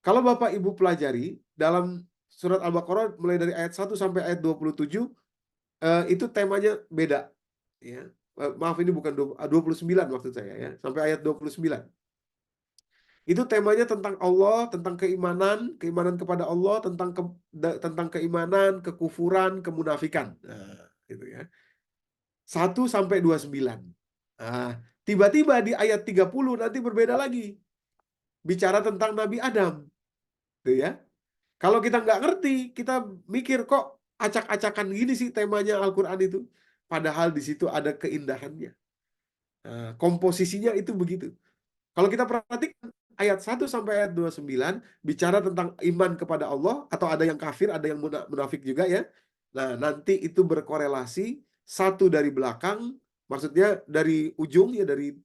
kalau Bapak Ibu pelajari dalam surat Al-Baqarah mulai dari ayat 1 sampai ayat 27, itu temanya beda, ya. Maaf, ini bukan 29 maksud saya, ya. Sampai ayat 29. Itu temanya tentang Allah, tentang keimanan kepada Allah, tentang keimanan, kekufuran, kemunafikan. Nah, gitu, ya. 1 sampai 29. Nah, tiba-tiba di ayat 30 nanti berbeda lagi. Bicara tentang Nabi Adam. Gitu, ya. Kalau kita nggak ngerti, kita mikir kok acak-acakan gini sih temanya Al-Quran itu. Padahal di situ ada keindahannya. Nah, komposisinya itu begitu. Kalau kita perhatikan ayat 1 sampai ayat 29 bicara tentang iman kepada Allah, atau ada yang kafir, ada yang munafik juga, ya. Nah, nanti itu berkorelasi satu dari belakang, maksudnya dari ujung, ya, dari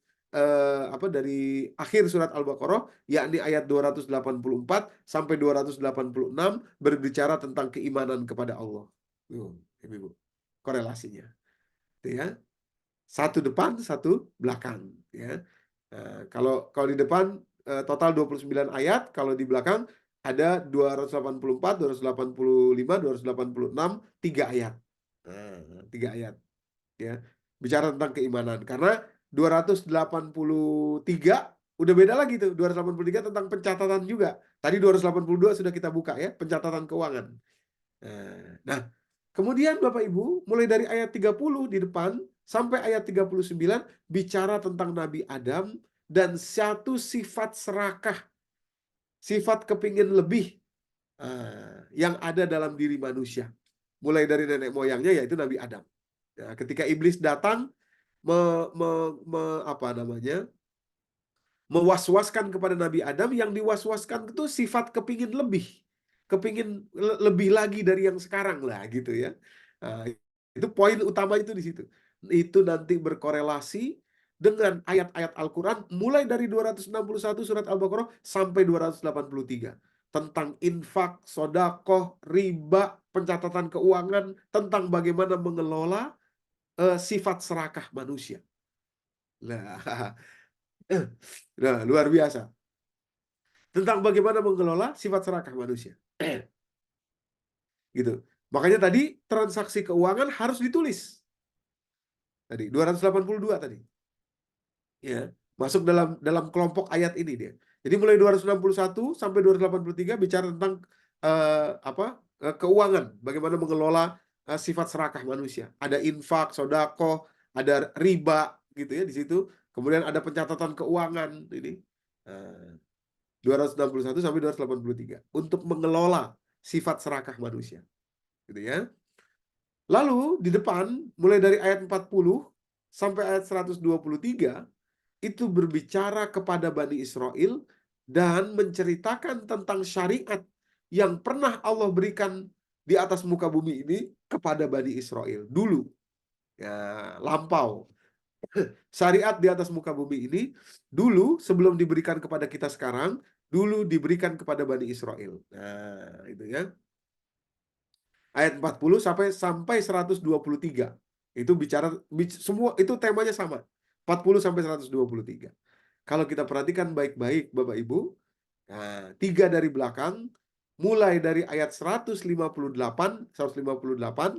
akhir surat Al-Baqarah, yakni ayat 284 sampai 286 berbicara tentang keimanan kepada Allah. Ibu, korelasinya. Itu, ya. Satu depan, satu belakang, ya. Kalau di depan total 29 ayat, kalau di belakang ada 284, 285, 286, 3 ayat. 3 ayat, ya. Bicara tentang keimanan. Karena 283 udah beda lagi tuh. 283 tentang pencatatan juga. Tadi 282 sudah kita buka, ya, pencatatan keuangan. Nah, kemudian Bapak Ibu, mulai dari ayat 30 di depan sampai ayat 39 bicara tentang Nabi Adam dan satu sifat serakah, sifat kepingin lebih yang ada dalam diri manusia. Mulai dari nenek moyangnya, yaitu Nabi Adam. Nah, ketika iblis datang mewaswaskan kepada Nabi Adam, yang diwaswaskan itu sifat kepingin lebih, kepingin lebih lagi dari yang sekarang lah, gitu, ya. Nah, itu poin utama itu di situ. Itu nanti berkorelasi dengan ayat-ayat Al-Quran mulai dari 261 surat Al-Baqarah sampai 283. tentang infak, sodakoh, riba, pencatatan keuangan, tentang bagaimana mengelola sifat serakah manusia. Nah, nah, luar biasa. Tentang bagaimana mengelola sifat serakah manusia. Gitu. Makanya tadi transaksi keuangan harus ditulis. Tadi 282 tadi. Ya, masuk dalam kelompok ayat ini dia. Jadi mulai 261 sampai 283 bicara tentang keuangan, bagaimana mengelola sifat serakah manusia. Ada infak, sodako, ada riba gitu ya di situ. Kemudian ada pencatatan keuangan ini. 261 sampai 283 untuk mengelola sifat serakah manusia. Gitu ya. Lalu di depan mulai dari ayat 40 sampai ayat 123 itu berbicara kepada Bani Israel dan menceritakan tentang syariat yang pernah Allah berikan di atas muka bumi ini kepada Bani Israel dulu. Ya, lampau. Syariat di atas muka bumi ini dulu sebelum diberikan kepada kita sekarang, dulu diberikan kepada Bani Israel. Nah, itu ya. Ayat 40 sampai 123. Itu bicara semua itu temanya sama. 40 sampai 123. Kalau kita perhatikan baik-baik Bapak Ibu, nah, 3 dari belakang mulai dari ayat 158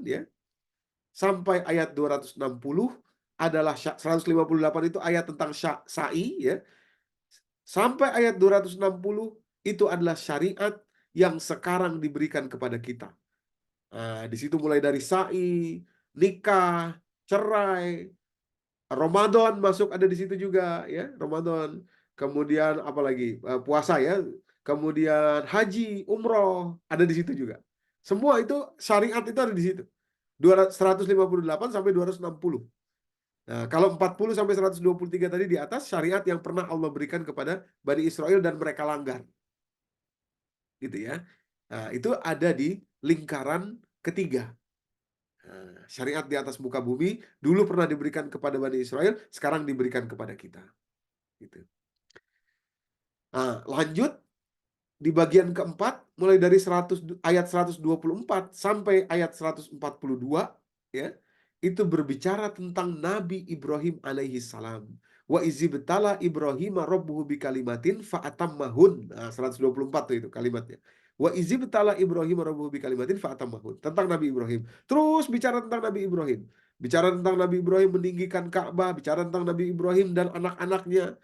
ya sampai ayat 260 adalah 158 itu ayat tentang sa'i ya. Sampai ayat 260 itu adalah syariat yang sekarang diberikan kepada kita. Nah, di situ mulai dari sa'i, nikah, cerai, Ramadan masuk ada di situ juga ya, Ramadan. Kemudian apalagi puasa ya, kemudian haji, umroh ada di situ juga. Semua itu syariat itu ada di situ. 158 sampai 260. Nah, kalau 40 sampai 123 tadi di atas syariat yang pernah Allah berikan kepada Bani Israel dan mereka langgar. Gitu ya. Nah, itu ada di lingkaran ketiga. Nah, syariat di atas muka bumi dulu pernah diberikan kepada Bani Israel, sekarang diberikan kepada kita. Gitu. Nah, lanjut di bagian keempat, mulai dari ayat 124 sampai ayat 142, ya, itu berbicara tentang Nabi Ibrahim alaihi salam. Wa izibtala Ibrahim rabbuhu bikalimatin fa'atammahun. Nah, 124 tuh itu kalimatnya. Wa izibtala Ibrahim rabbuhu bikalimatin fa'atammahun. Tentang Nabi Ibrahim. Terus bicara tentang Nabi Ibrahim. Bicara tentang Nabi Ibrahim meninggikan Ka'bah, bicara tentang Nabi Ibrahim dan anak-anaknya.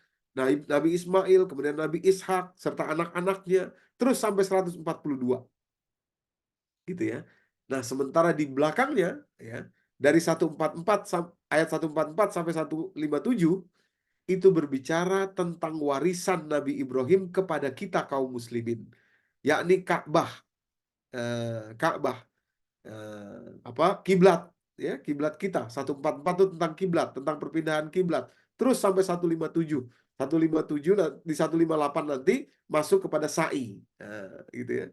Nabi Ismail, kemudian Nabi Ishak, serta anak-anaknya, terus sampai 142. Gitu ya. Nah, sementara di belakangnya, ya, dari 144 ayat 144 sampai 157, itu berbicara tentang warisan Nabi Ibrahim kepada kita kaum muslimin, yakni Ka'bah. Ka'bah. Kiblat. Ya, kiblat kita 144 itu tentang kiblat, tentang perpindahan kiblat, terus sampai 157 di 158 nanti masuk kepada sa'i. Nah, gitu ya,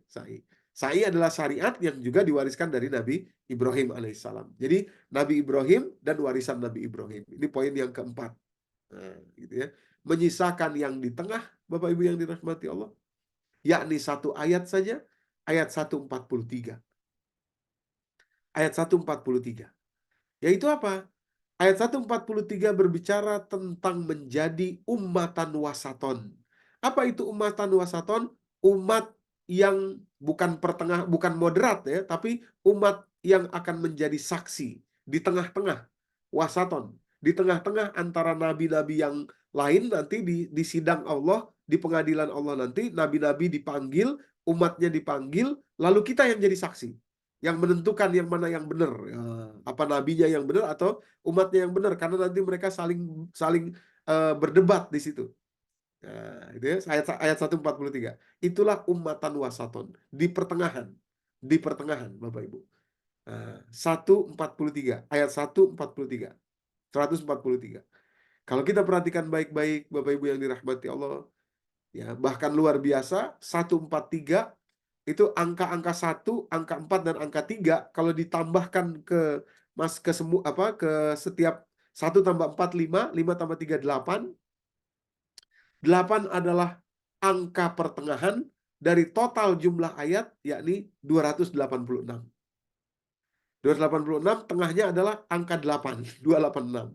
sa'i adalah syariat yang juga diwariskan dari Nabi Ibrahim alaihissalam. Jadi Nabi Ibrahim dan warisan Nabi Ibrahim ini poin yang keempat. Nah, gitu ya, menyisakan yang di tengah Bapak Ibu yang dirahmati Allah, yakni satu ayat saja, ayat 143. Ayat 143. Yaitu apa? Ayat 143 berbicara tentang menjadi ummatan wasaton. Apa itu ummatan wasaton? Umat yang bukan moderat ya, tapi umat yang akan menjadi saksi di tengah-tengah, wasaton, di tengah-tengah antara nabi-nabi yang lain nanti di sidang Allah, di pengadilan Allah nanti nabi-nabi dipanggil, umatnya dipanggil, lalu kita yang jadi saksi, yang menentukan yang mana yang benar, apa nabinya yang benar atau umatnya yang benar, karena nanti mereka saling berdebat di situ. Nah, itu ya, ayat 143. Itulah ummatan wasaton, di pertengahan Bapak Ibu. 143, ayat 143. 143. Kalau kita perhatikan baik-baik Bapak Ibu yang dirahmati Allah, ya, bahkan luar biasa, 143 itu angka-angka 1, angka 4 dan angka 3 kalau ditambahkan ke setiap 1 tambah 4 5, 5 tambah 3 8. 8 adalah angka pertengahan dari total jumlah ayat, yakni 286. 286 tengahnya adalah angka 8, 286.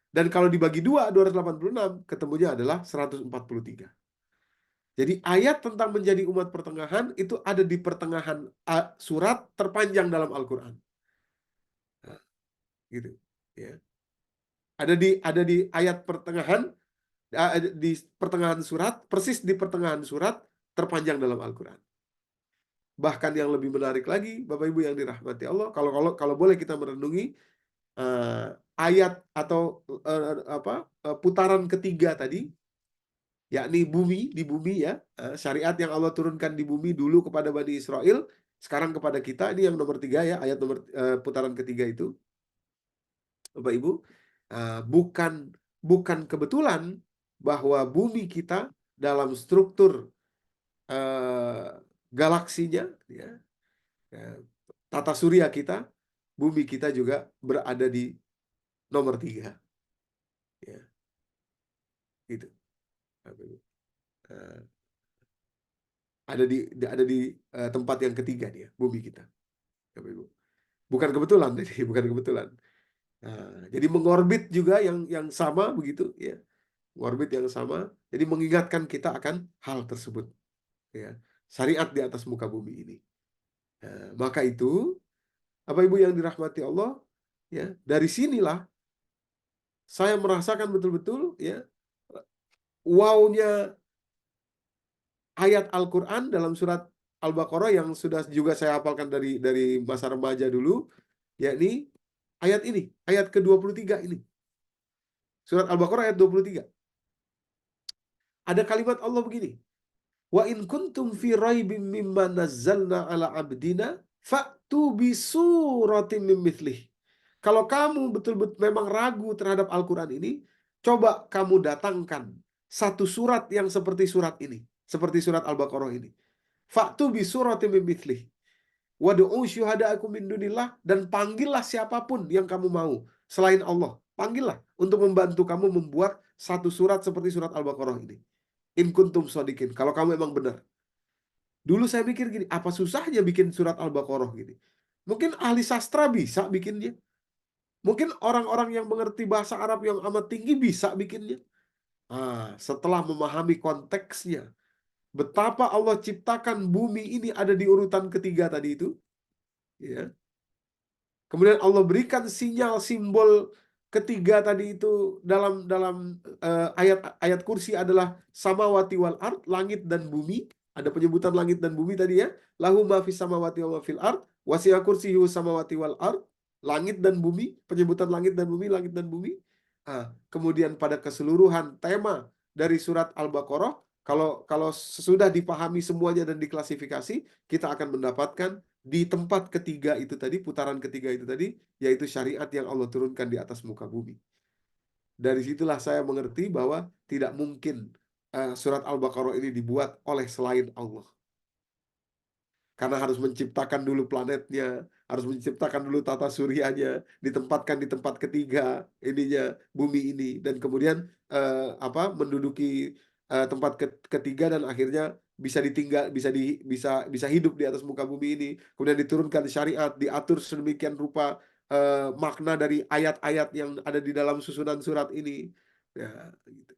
Dan kalau dibagi 2, 286, ketemunya adalah 143. Jadi ayat tentang menjadi umat pertengahan itu ada di pertengahan surat terpanjang dalam Al-Quran. Nah, gitu. Ya. Ada di ayat pertengahan, di pertengahan surat, persis di pertengahan surat terpanjang dalam Al-Quran. Bahkan yang lebih menarik lagi, Bapak Ibu yang dirahmati Allah, kalau boleh kita merenungi ayat atau putaran ketiga tadi, yakni di bumi ya, syariat yang Allah turunkan di bumi dulu kepada Bani Israel, sekarang kepada kita. Ini yang nomor 3 ya, ayat nomor putaran ketiga itu, Bapak Ibu, bukan kebetulan bahwa bumi kita dalam struktur galaksinya, ya, tata surya kita, bumi kita juga berada di nomor 3, ya, gitu. Ada di tempat yang ketiga dia, bumi kita, Bapak Ibu. Bukan kebetulan, jadi bukan kebetulan. Jadi mengorbit juga yang sama begitu, ya, mengorbit yang sama. Jadi mengingatkan kita akan hal tersebut, ya, syariat di atas muka bumi ini. Maka itu, Bapak Ibu yang dirahmati Allah, ya, dari sinilah saya merasakan betul-betul, ya, wow-nya ayat Al-Quran dalam surat Al-Baqarah yang sudah juga saya hafalkan dari masa remaja dulu, yakni ayat ini, ayat ke-23 ini. Surat Al-Baqarah ayat 23. Ada kalimat Allah begini, wa in kuntum fi raibim mimma nazzalna ala abdina fa'tu bi suratin min mithlih. Kalau kamu betul-betul memang ragu terhadap Al-Quran ini, coba kamu datangkan satu surat yang seperti surat ini, seperti surat Al-Baqarah ini. Fa'tu bi suratin min mithlih. Wadu'u syuhada'akum min dunillah, dan panggillah siapapun yang kamu mau selain Allah. Panggillah untuk membantu kamu membuat satu surat seperti surat Al-Baqarah ini. In kuntum shodikin, kalau kamu emang benar. Dulu saya mikir gini, apa susahnya bikin surat Al-Baqarah gini? Mungkin ahli sastra bisa bikinnya. Mungkin orang-orang yang mengerti bahasa Arab yang amat tinggi bisa bikinnya. Setelah memahami konteksnya, betapa Allah ciptakan bumi ini ada di urutan ketiga tadi itu, ya. Kemudian Allah berikan sinyal simbol ketiga tadi itu dalam ayat kursi adalah samawati wal ard, langit dan bumi. Ada penyebutan langit dan bumi tadi ya. Lahu ma fis samawati wa ma fil ard, wasi'a kursiyuhu samawati wal ard. Langit dan bumi, penyebutan langit dan bumi, langit dan bumi. Kemudian pada keseluruhan tema dari surat Al-Baqarah, kalau sesudah dipahami semuanya dan diklasifikasi, kita akan mendapatkan di tempat ketiga itu tadi, putaran ketiga itu tadi, yaitu syariat yang Allah turunkan di atas muka bumi. Dari situlah saya mengerti bahwa tidak mungkin surat Al-Baqarah ini dibuat oleh selain Allah. Karena harus menciptakan dulu planetnya, harus menciptakan dulu tata suryanya, ditempatkan di tempat ketiga ininya bumi ini, dan kemudian menduduki tempat ketiga, dan akhirnya bisa ditinggal, bisa hidup di atas muka bumi ini. Kemudian diturunkan syariat, diatur sedemikian rupa makna dari ayat-ayat yang ada di dalam susunan surat ini, ya, gitu.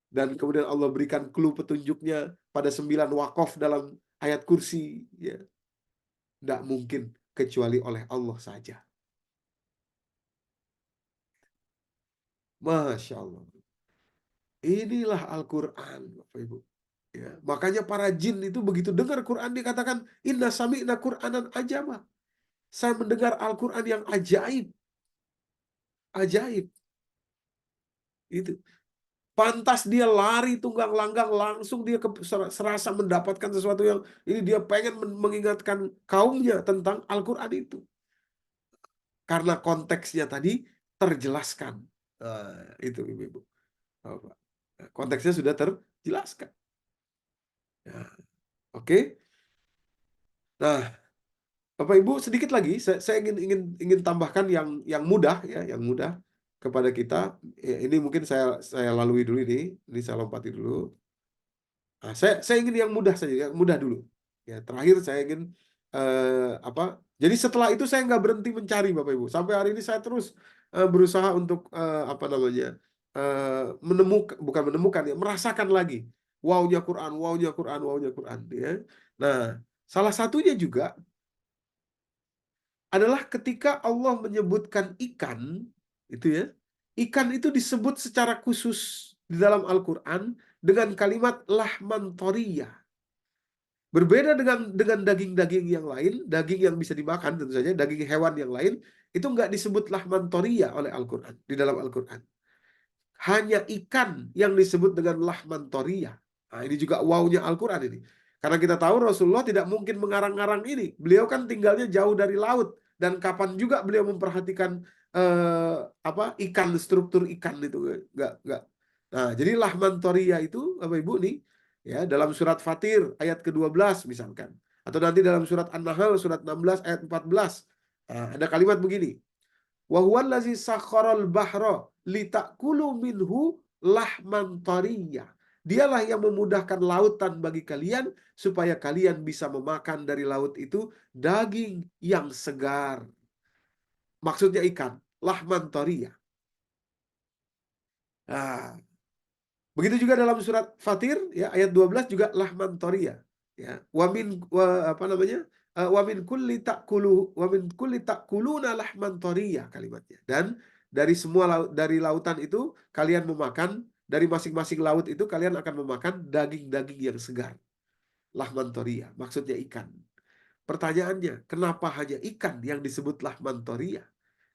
Dan kemudian Allah berikan clue petunjuknya pada 9 wakaf dalam ayat kursi, ya. Tidak mungkin kecuali oleh Allah saja. Masya Allah. Inilah Al-Quran, Bapak Ibu. Ya, makanya para jin itu begitu dengar Quran dikatakan inna sami'na Qur'anan ajaba. Saya mendengar Al-Quran yang ajaib. Ajaib. Itu. Pantas dia lari tunggang langgang, langsung dia serasa mendapatkan sesuatu yang ini dia pengen mengingatkan kaumnya tentang Al-Quran itu. Karena konteksnya tadi terjelaskan. Itu Ibu-Ibu. Konteksnya sudah terjelaskan. Ya, oke. Nah, Bapak Ibu, sedikit lagi saya ingin tambahkan yang mudah ya, yang mudah kepada kita. Ya, ini mungkin saya lalui dulu ini saya lompati dulu. Nah, saya ingin yang mudah saja, yang mudah dulu. Ya, terakhir saya ingin apa? Jadi setelah itu saya nggak berhenti mencari Bapak Ibu. Sampai hari ini saya terus berusaha untuk apa namanya menemukan, bukan menemukan ya, merasakan lagi wownya Quran, wownya Quran, wownya Quran. Ya. Nah, salah satunya juga adalah ketika Allah menyebutkan ikan, itu ya, ikan itu disebut secara khusus di dalam Al-Quran dengan kalimat lahman thoriyah. Berbeda dengan daging-daging yang lain, daging yang bisa dimakan tentu saja, daging hewan yang lain, itu nggak disebut lahman thoriyah oleh Al-Quran, di dalam Al-Quran. Hanya ikan yang disebut dengan lahman thoriyah. Nah, ini juga wownya Al-Quran ini. Karena kita tahu Rasulullah tidak mungkin mengarang-arang ini. Beliau kan tinggalnya jauh dari laut. Dan kapan juga beliau memperhatikan apa ikan, struktur ikan itu. Nggak. Nah, jadi lahman thoriyah itu, Bapak Ibu nih, ya, dalam surat Fatir ayat ke-12 misalkan. Atau nanti dalam surat An-Nahl surat 16 ayat 14. Nah, ada kalimat begini. Wa huwallazi sakharal bahra litakulu minhu lahman tariyah. Dialah yang memudahkan lautan bagi kalian supaya kalian bisa memakan dari laut itu daging yang segar. Maksudnya ikan, lahman tariyah. Nah, begitu juga dalam surat Fatir ya ayat 12 juga lahman tariyah. Ya, apa namanya? Wa min kulli ta'kuluna lahman tariyah kalimatnya. Dan dari semua dari lautan itu kalian memakan, dari masing-masing laut itu kalian akan memakan daging-daging yang segar. Lahman tariyah maksudnya ikan. Pertanyaannya, kenapa hanya ikan yang disebut lahman tariyah?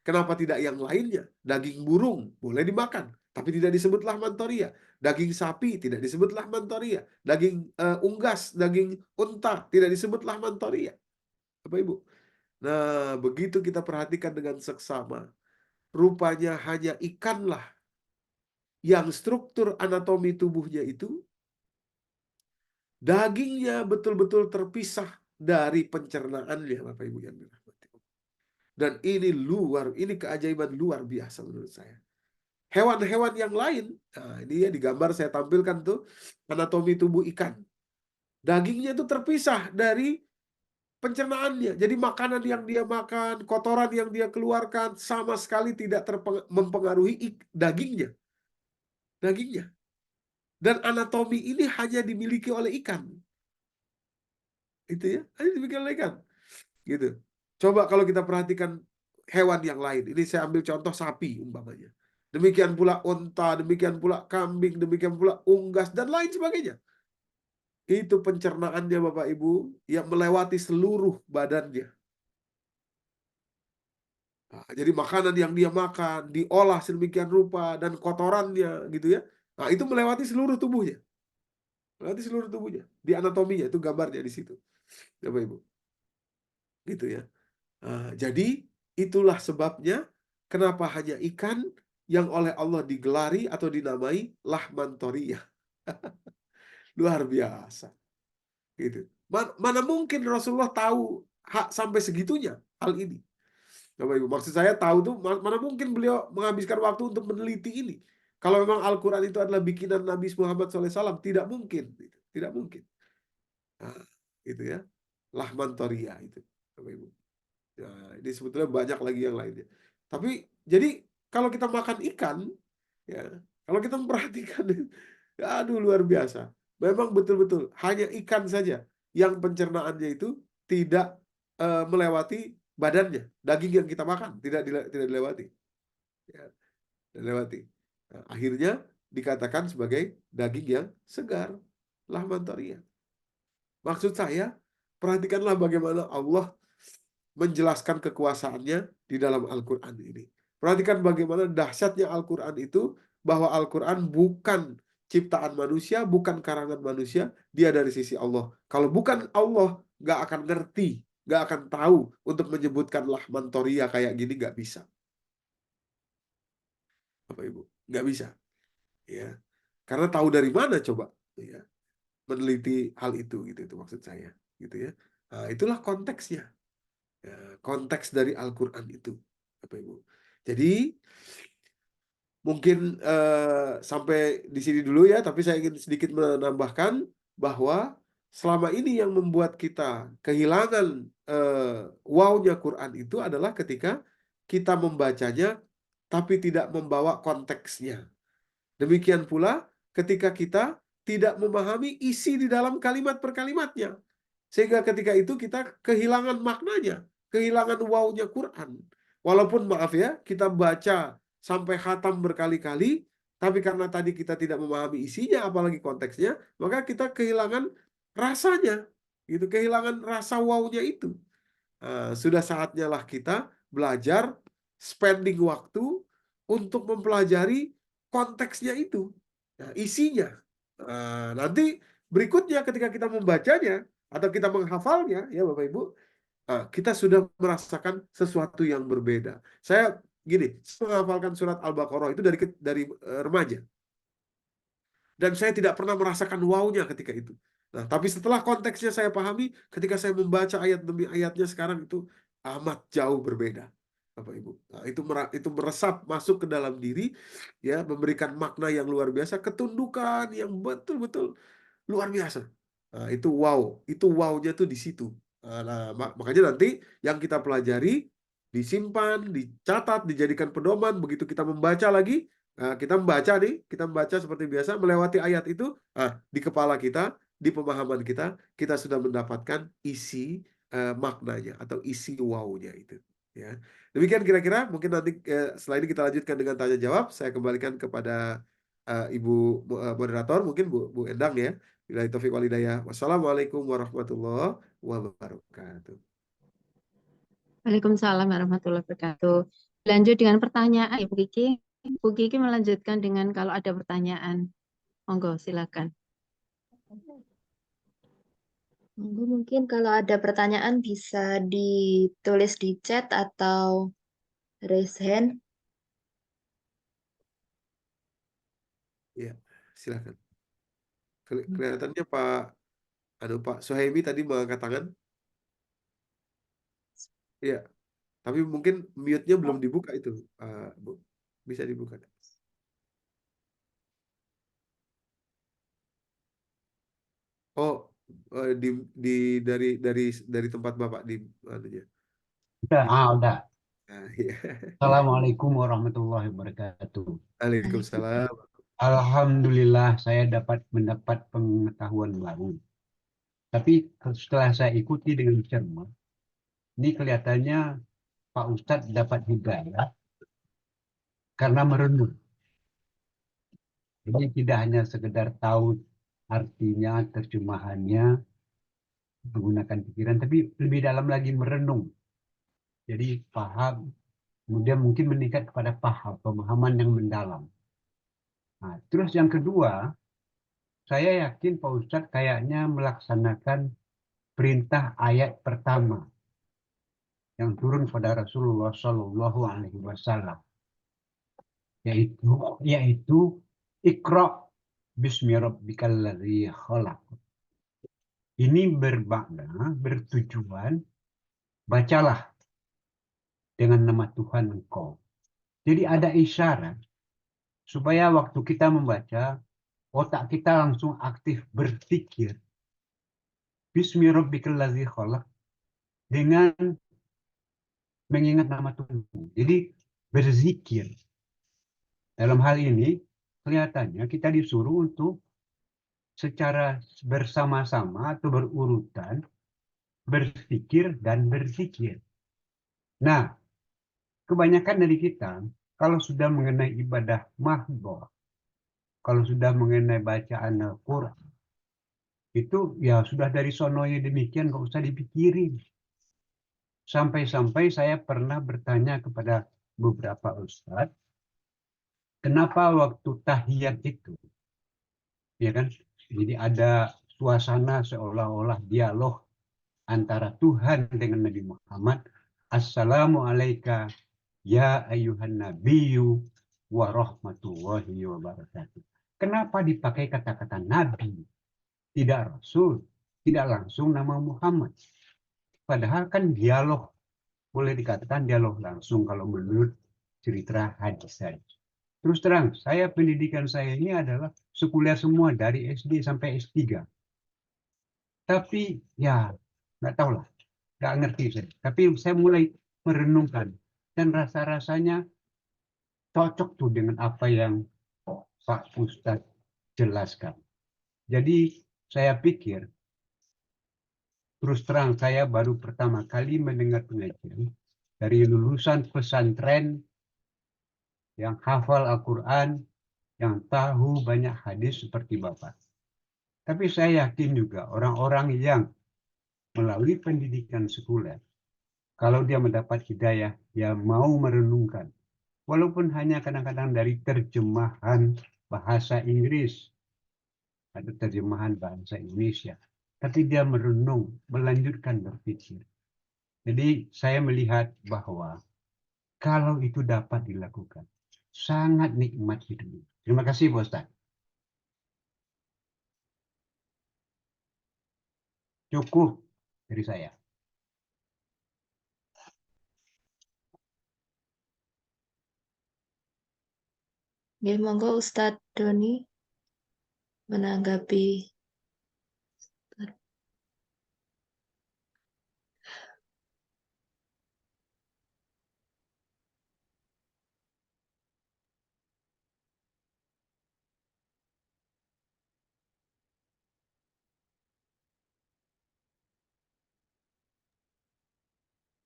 Kenapa tidak yang lainnya? Daging burung boleh dimakan, tapi tidak disebut lahman tariyah. Daging sapi tidak disebut lahman tariyah. Daging unggas, daging unta tidak disebut lahman tariyah. Bapak Ibu. Nah, begitu kita perhatikan dengan seksama, rupanya hanya ikanlah yang struktur anatomi tubuhnya itu, dagingnya betul-betul terpisah dari pencernaannya, Bapak Ibu yang dirahmati. Dan ini keajaiban luar biasa menurut saya. Hewan-hewan yang lain, nah ini ya digambar saya tampilkan tuh anatomi tubuh ikan. Dagingnya itu terpisah dari pencernaannya. Jadi makanan yang dia makan, kotoran yang dia keluarkan sama sekali tidak mempengaruhi dagingnya. Dagingnya. Dan anatomi ini hanya dimiliki oleh ikan. Itu ya, hanya dimiliki oleh ikan. Gitu. Coba kalau kita perhatikan hewan yang lain. Ini saya ambil contoh sapi umpamanya. Demikian pula unta, demikian pula kambing, demikian pula unggas, dan lain sebagainya. Itu pencernaannya Bapak Ibu yang melewati seluruh badannya. Nah, jadi makanan yang dia makan, diolah sedemikian rupa, dan kotorannya gitu ya. Nah, itu melewati seluruh tubuhnya. Melewati seluruh tubuhnya. Di anatominya, itu gambarnya di situ. Bapak Ibu. Gitu ya. Nah, jadi itulah sebabnya kenapa hanya ikan yang oleh Allah digelari atau dinamai lahman thoriyah. Luar biasa. Gitu. Mana mungkin Rasulullah tahu sampai segitunya hal ini. Bapak Ibu, maksud saya tahu tuh mana mungkin beliau menghabiskan waktu untuk meneliti ini. Kalau memang Al-Quran itu adalah bikinan Nabi Muhammad SAW, tidak mungkin. Gitu. Tidak mungkin. Nah, gitu ya. Lahman thoriyah itu. Bapak Ibu. Nah, ini sebetulnya banyak lagi yang lainnya. Tapi jadi kalau kita makan ikan, ya, kalau kita memperhatikan, aduh luar biasa. Memang betul-betul hanya ikan saja yang pencernaannya itu tidak melewati badannya, daging yang kita makan tidak dilewati, ya, dilewati. Nah, akhirnya dikatakan sebagai daging yang segar, lahman thoriyah. Maksud saya, perhatikanlah bagaimana Allah menjelaskan kekuasaannya di dalam Al-Quran ini. Perhatikan bagaimana dahsyatnya Al-Quran itu, bahwa Al-Quran bukan ciptaan manusia, bukan karangan manusia, dia dari sisi Allah. Kalau bukan Allah, gak akan ngerti, gak akan tahu untuk menyebutkan lahman thoriyah kayak gini, gak bisa. Bapak Ibu, gak bisa. Ya, karena tahu dari mana coba, ya, meneliti hal itu maksud saya, gitu ya. Nah, itulah konteksnya. Ya, konteks dari Al-Quran itu, Bapak Ibu. Jadi mungkin sampai di sini dulu ya, tapi saya ingin sedikit menambahkan bahwa selama ini yang membuat kita kehilangan wow-nya Quran itu adalah ketika kita membacanya tapi tidak membawa konteksnya. Demikian pula ketika kita tidak memahami isi di dalam kalimat per kalimatnya. Sehingga ketika itu kita kehilangan maknanya, kehilangan wow-nya Quran. Walaupun maaf ya, kita baca sampai khatam berkali-kali, tapi karena tadi kita tidak memahami isinya, apalagi konteksnya, maka kita kehilangan rasanya, gitu, kehilangan rasa wow-nya itu. Sudah saatnya lah kita belajar, spending waktu untuk mempelajari konteksnya itu, isinya. Nanti berikutnya ketika kita membacanya atau kita menghafalnya, ya Bapak Ibu, kita sudah merasakan sesuatu yang berbeda. Saya gini, saya menghafalkan surat Al-Baqarah itu dari remaja. Dan saya tidak pernah merasakan wow-nya ketika itu. Nah, tapi setelah konteksnya saya pahami, ketika saya membaca ayat demi ayatnya sekarang itu amat jauh berbeda, Bapak Ibu. Nah, itu meresap masuk ke dalam diri, ya, memberikan makna yang luar biasa, ketundukan yang betul-betul luar biasa. Nah, itu wow-nya tuh di situ. Nah, makanya nanti yang kita pelajari disimpan, dicatat, dijadikan pedoman. Begitu kita membaca lagi, kita membaca seperti biasa, melewati ayat itu, di kepala kita, di pemahaman kita, kita sudah mendapatkan isi maknanya atau isi wow-nya itu. Ya, demikian kira-kira. Mungkin nanti setelah ini kita lanjutkan dengan tanya jawab. Saya kembalikan kepada Ibu moderator, mungkin Bu Endang ya. Billahi taufiq wal hidayah. Wassalamualaikum warahmatullahi wabarakatuh. Waalaikumsalam warahmatullahi wabarakatuh. Lanjut dengan pertanyaan ya Bu Kiki. Bu Kiki melanjutkan dengan kalau ada pertanyaan. Monggo silakan. Mungkin kalau ada pertanyaan bisa ditulis di chat atau raise hand. Ya, silakan. Kelihatannya Pak Suhaimi tadi mengangkat tangan. Iya, tapi mungkin mute-nya belum dibuka itu, Bu. Bisa dibuka. Oh, dari tempat Bapak di anunya. Udah. Nah, iya. Assalamualaikum warahmatullahi wabarakatuh. Waalaikumsalam. Alhamdulillah saya mendapat pengetahuan baru. Tapi setelah saya ikuti dengan cermat, ini kelihatannya Pak Ustadz dapat hidayah karena merenung. Jadi tidak hanya sekedar tahu artinya, terjemahannya, menggunakan pikiran, tapi lebih dalam lagi merenung. Jadi paham, kemudian mungkin meningkat kepada pemahaman yang mendalam. Nah, terus yang kedua, saya yakin Pak Ustadz kayaknya melaksanakan perintah ayat pertama yang turun pada Rasulullah Shallallahu Alaihi Wasallam, yaitu Iqra bismi rabbikal ladzi khalaq. Ini bermakna, bertujuan, bacalah dengan nama Tuhan engkau. Jadi ada isyarat supaya waktu kita membaca, otak kita langsung aktif berpikir bismi rabbikal ladzi khalaq dengan mengingat nama Tuhan. Jadi berzikir. Dalam hal ini kelihatannya kita disuruh untuk secara bersama-sama atau berurutan berpikir dan berzikir. Nah, kebanyakan dari kita kalau sudah mengenai ibadah mahdhah, kalau sudah mengenai bacaan Al-Quran, itu ya sudah dari sononya demikian, nggak usah dipikirin. Sampai-sampai saya pernah bertanya kepada beberapa ustadz, kenapa waktu tahiyat itu, ya kan, jadi ada suasana seolah-olah dialog antara Tuhan dengan Nabi Muhammad. Assalamualaikum ya ayyuhan nabiyyu wa rahmatullahi wa barakatuh. Kenapa dipakai kata-kata Nabi, tidak Rasul, tidak langsung nama Muhammad? Padahal kan dialog, boleh dikatakan dialog langsung kalau menurut cerita hadis tadi. Terus terang, pendidikan saya ini adalah sekuler semua dari SD sampai S3. Tapi ya nggak tahu lah, nggak ngerti saya. Tapi saya mulai merenungkan dan rasa-rasanya cocok tuh dengan apa yang Pak Ustadz jelaskan. Jadi saya pikir, terus terang saya baru pertama kali mendengar pengajian dari lulusan pesantren yang hafal Al-Quran, yang tahu banyak hadis seperti Bapak. Tapi saya yakin juga orang-orang yang melalui pendidikan sekuler, kalau dia mendapat hidayah, dia mau merenungkan. Walaupun hanya kadang-kadang dari terjemahan bahasa Inggris, ada terjemahan bahasa Indonesia. Tapi dia merenung, melanjutkan berpikir. Jadi saya melihat bahwa kalau itu dapat dilakukan, sangat nikmat hidup. Terima kasih Pak Ustaz. Cukup dari saya. Ya, monggo Ustadz Doni menanggapi.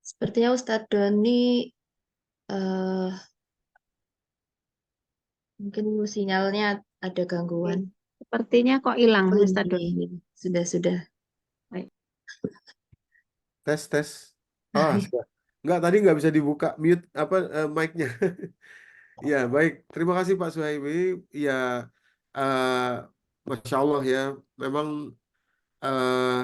Sepertinya Ustadz Doni eh, mungkin sinyalnya ada gangguan. Sepertinya kok hilang Oh, Ustadz Doni. ini sudah. Baik. Tes. Oh, sudah. Nggak, tadi nggak bisa dibuka mute apa mic-nya. Ya, baik. Terima kasih Pak Suhaimi. Ya, eh, Masya Allah ya. Memang eh,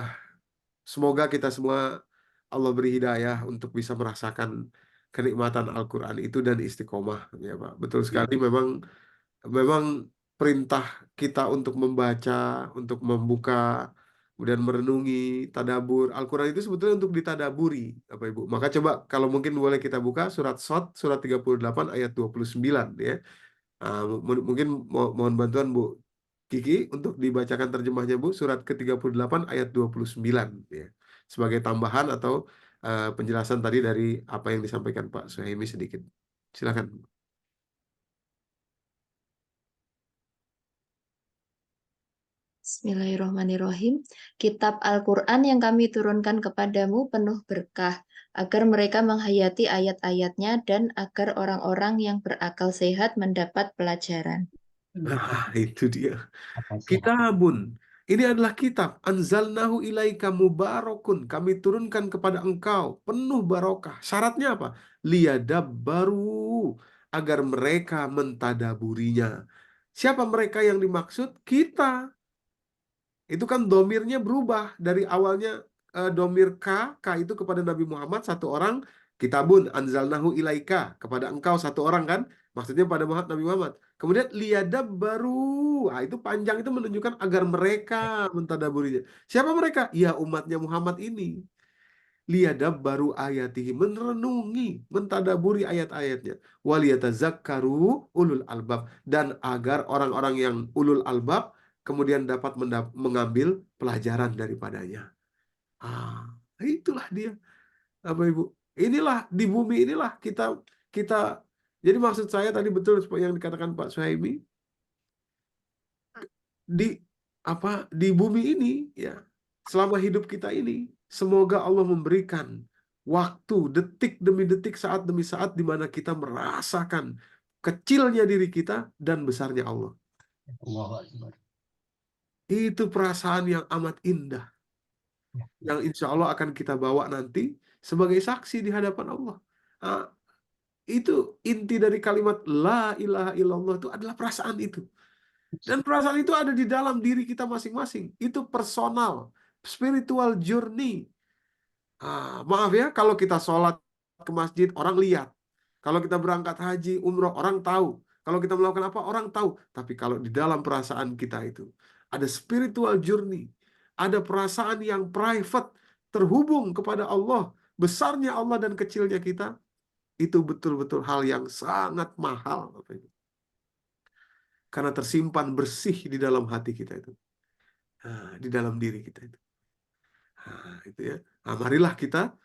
semoga kita semua Allah beri hidayah untuk bisa merasakan kenikmatan Al-Quran itu dan istiqomah. Ya, Pak. Betul sekali. Memang perintah kita untuk membaca, untuk membuka, kemudian merenungi, tadabur. Al-Quran itu sebetulnya untuk ditadaburi, Bapak Ibu. Maka coba kalau mungkin boleh kita buka surat Shad, surat 38 ayat 29 ya. Mungkin mohon bantuan Bu Kiki untuk dibacakan terjemahnya Bu, surat ke-38 ayat 29 ya. Sebagai tambahan atau penjelasan tadi dari apa yang disampaikan Pak Suhaimi sedikit. Silakan. Bismillahirrahmanirrahim. Kitab Al-Quran yang kami turunkan kepadamu penuh berkah, agar mereka menghayati ayat-ayatnya dan agar orang-orang yang berakal sehat mendapat pelajaran. Nah, itu dia. Apa sehat? Kitabun. Ini adalah kitab. Anzalnahu ilaika mubarakun. Kami turunkan kepada engkau. Penuh barokah. Syaratnya apa? Liyadabbaru. Agar mereka mentadaburinya. Siapa mereka yang dimaksud? Kita. Itu kan domirnya berubah. Dari awalnya domir K itu kepada Nabi Muhammad satu orang. Kitabun. Anzalnahu ilaika. Kepada engkau satu orang kan. Maksudnya pada Nabi Muhammad. Kemudian liyadabbaru. Nah, itu panjang itu menunjukkan agar mereka mentadaburinya. Siapa mereka? Ya umatnya Muhammad ini. Liyadabbaru ayatihi. Merenungi, mentadaburi ayat-ayatnya. Waliyatazakkaru ulul albab. Dan agar orang-orang yang ulul albab kemudian dapat mengambil pelajaran daripadanya. Ah, itulah dia. Apa Ibu? Inilah di bumi inilah kita kita jadi maksud saya tadi betul seperti yang dikatakan Pak Suhaimi, di di bumi ini ya, selama hidup kita ini semoga Allah memberikan waktu detik demi detik, saat demi saat di mana kita merasakan kecilnya diri kita dan besarnya Allah. Allahu Akbar. Itu perasaan yang amat indah yang insya Allah akan kita bawa nanti sebagai saksi di hadapan Allah. Ah, itu inti dari kalimat La ilaha illallah itu adalah perasaan itu. Dan perasaan itu ada di dalam diri kita masing-masing. Itu personal, spiritual journey. Maaf ya, kalau kita sholat ke masjid, orang lihat. Kalau kita berangkat haji, umroh, orang tahu. Kalau kita melakukan apa, orang tahu. Tapi kalau di dalam perasaan kita itu, ada spiritual journey. Ada perasaan yang private, terhubung kepada Allah. Besarnya Allah dan kecilnya kita, itu betul-betul hal yang sangat mahal. Karena tersimpan bersih di dalam hati kita itu. Di dalam diri kita itu. Nah, itu ya. Nah, marilah kita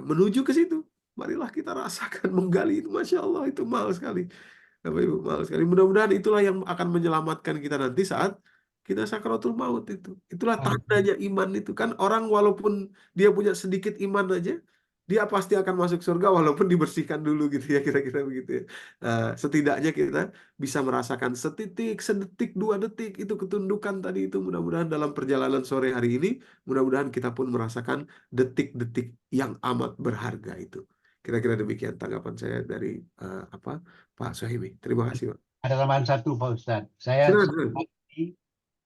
menuju ke situ. Marilah kita rasakan menggali itu, Masya Allah, itu mahal sekali. Bapak Ibu, mahal sekali. Mudah-mudahan itulah yang akan menyelamatkan kita nanti saat kita sakaratul maut itu. Itulah tandanya iman itu. Kan orang walaupun dia punya sedikit iman aja, dia pasti akan masuk surga walaupun dibersihkan dulu gitu ya, kira-kira begitu ya. Nah, setidaknya kita bisa merasakan setitik, sedetik, 2 detik itu ketundukan tadi itu. Mudah-mudahan dalam perjalanan sore hari ini, mudah-mudahan kita pun merasakan detik-detik yang amat berharga itu. Kira-kira demikian tanggapan saya dari Pak Sohimi. Terima kasih, Pak. Ada tambahan satu, Pak Ustadz. Saya Silakan, silakan.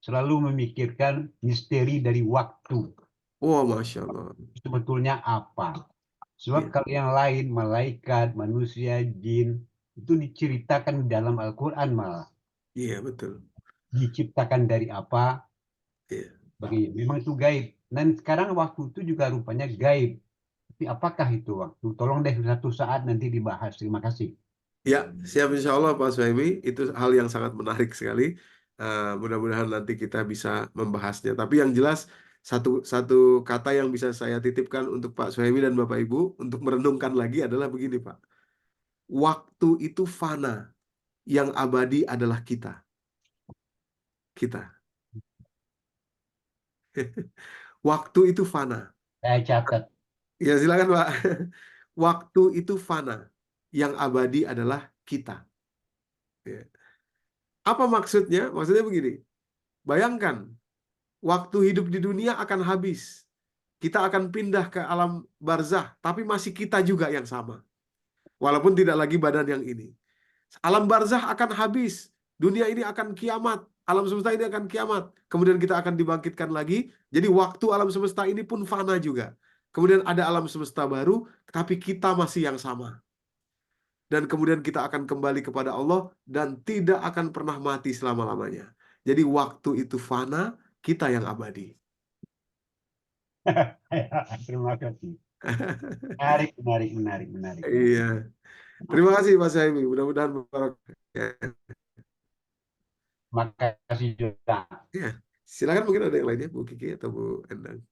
selalu memikirkan misteri dari waktu. Oh, Masya Allah. Sebetulnya apa? Sebab Iya, kalau yang lain, malaikat, manusia, jin, itu diceritakan di dalam Al-Quran malah. iya betul. Diciptakan dari apa? Iya. Memang itu gaib. Dan sekarang waktu itu juga rupanya gaib. Tapi apakah itu waktu? Tolong deh satu saat nanti dibahas. Terima kasih. Ya, siap insya Allah Pak Suhaimi. Itu hal yang sangat menarik sekali. Mudah-mudahan nanti kita bisa membahasnya. Tapi yang jelas satu satu kata yang bisa saya titipkan untuk Pak Suhaimi dan Bapak Ibu untuk merenungkan lagi adalah begini, Pak. Waktu itu fana, yang abadi adalah kita. Kita. Waktu itu fana. Saya catat. Ya, silakan, Pak. Waktu itu fana, yang abadi adalah kita. Ya. Apa maksudnya? Maksudnya begini. Bayangkan, waktu hidup di dunia akan habis. Kita akan pindah ke alam barzah, tapi masih kita juga yang sama. Walaupun tidak lagi badan yang ini. Alam barzah akan habis. Dunia ini akan kiamat. Alam semesta ini akan kiamat. Kemudian kita akan dibangkitkan lagi. Jadi waktu alam semesta ini pun fana juga. Kemudian ada alam semesta baru, tapi kita masih yang sama. Dan kemudian kita akan kembali kepada Allah dan tidak akan pernah mati selama-lamanya. Jadi waktu itu fana, kita yang abadi. Terima kasih. Menarik, menarik, menarik, menarik. Iya. Terima kasih Mas Saimi. Mudah-mudahan barokah. Ya. Makasih juga. Ya. Silakan mungkin ada yang lainnya, Bu Kiki atau Bu Endang.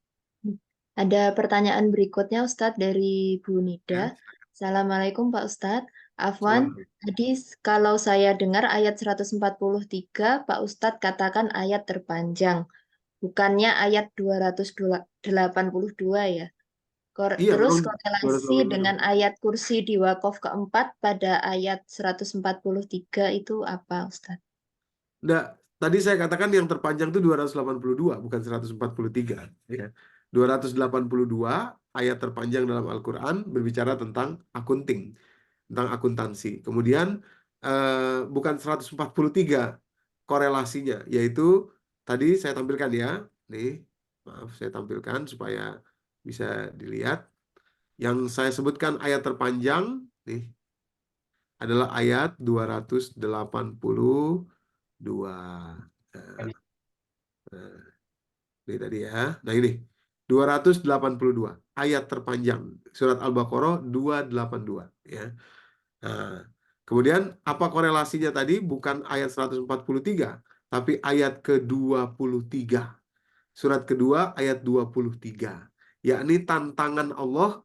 Ada pertanyaan berikutnya Ustadz dari Bu Nida. Ya. Assalamualaikum Pak Ustadz. Afwan, Selamat. tadi kalau saya dengar ayat 143, Pak Ustadz katakan ayat terpanjang. Bukannya ayat 282 ya. Iya, Terus memang korelasi 286. dengan ayat kursi di Wakaf keempat pada ayat 143 itu apa Ustadz? Nggak, tadi saya katakan yang terpanjang itu 282, bukan 143. Ya. 282 ayat terpanjang dalam Al-Quran berbicara tentang akunting, tentang akuntansi. Kemudian bukan 143 korelasinya, yaitu tadi saya tampilkan ya. Nih, maaf saya tampilkan supaya bisa dilihat. Yang saya sebutkan ayat terpanjang nih adalah ayat 282. Nah, ini tadi ya. Nah ini 282 ayat terpanjang surat Al-Baqarah 282 ya. Nah, kemudian apa korelasinya tadi? Bukan ayat 143, tapi ayat ke-23. Surat kedua ayat 23, yakni tantangan Allah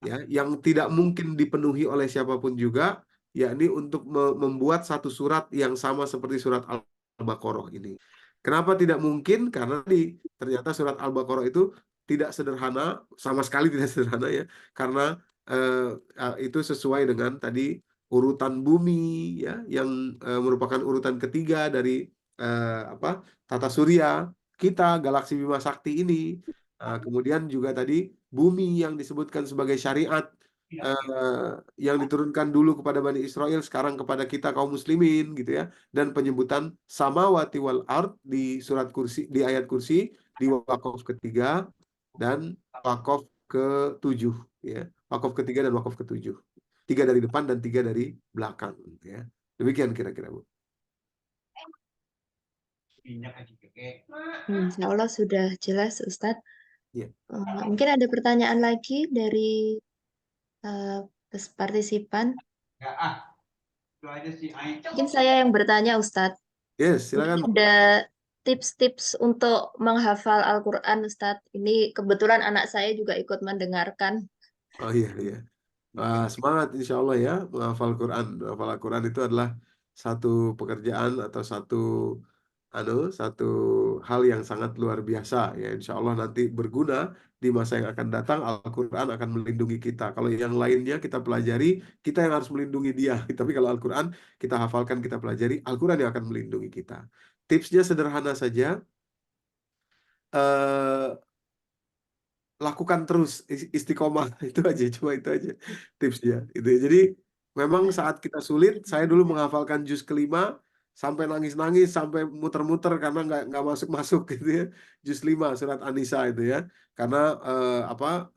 ya yang tidak mungkin dipenuhi oleh siapapun juga, yakni untuk membuat satu surat yang sama seperti surat Al-Baqarah ini. Kenapa tidak mungkin? Karena ternyata surat Al-Baqarah itu tidak sederhana, sama sekali tidak sederhana ya, karena itu sesuai dengan tadi urutan bumi ya, yang merupakan urutan ketiga dari tata surya kita, galaksi Bima Sakti ini. Kemudian juga tadi bumi yang disebutkan sebagai syariat yang diturunkan dulu kepada Bani Israel, sekarang kepada kita kaum muslimin gitu ya. Dan penyebutan samawati wal ard di surat kursi, di ayat kursi, di wakaf ketiga dan wakaf ke-7 ya. Wakaf ketiga dan wakaf ke-7. 3 dari depan dan 3 dari belakang ya. Demikian kira-kira, Bu. Insya Allah sudah jelas Ustadz. Ya. Mungkin ada pertanyaan lagi dari partisipan. Mungkin saya yang bertanya Ustadz. Yes, silakan. Ada tips-tips untuk menghafal Al-Quran, Ustadz. Ini kebetulan anak saya juga ikut mendengarkan. Oh iya, iya. Semangat insya Allah ya menghafal Quran. Menghafal Al-Quran itu adalah satu pekerjaan atau satu hal yang sangat luar biasa ya. Insya Allah nanti berguna di masa yang akan datang. Al-Quran akan melindungi kita. Kalau yang lainnya kita pelajari, kita yang harus melindungi dia. Tapi kalau Al-Quran kita hafalkan, kita pelajari, Al-Quran yang akan melindungi kita. Tipsnya sederhana saja. eh Lakukan terus, istiqomah. Itu aja, cuma itu aja tipsnya itu ya. Jadi memang saat kita sulit, saya dulu menghafalkan juz kelima sampai nangis-nangis, sampai muter-muter karena nggak masuk-masuk gitu ya, juz 5 surat An-Nisa itu ya, karena apa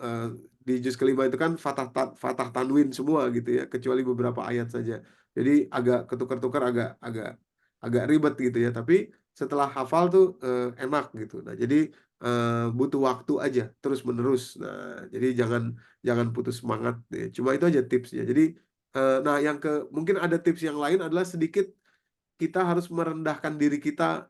di juz kelima itu kan fatah tanwin semua gitu ya, kecuali beberapa ayat saja, jadi agak ketukar-tukar, agak agak agak ribet gitu ya, tapi setelah hafal tuh enak gitu. Nah jadi butuh waktu aja terus menerus. Nah, jadi jangan jangan putus semangat. Ya. Cuma itu aja tipsnya. Jadi, nah yang mungkin ada tips yang lain adalah sedikit kita harus merendahkan diri kita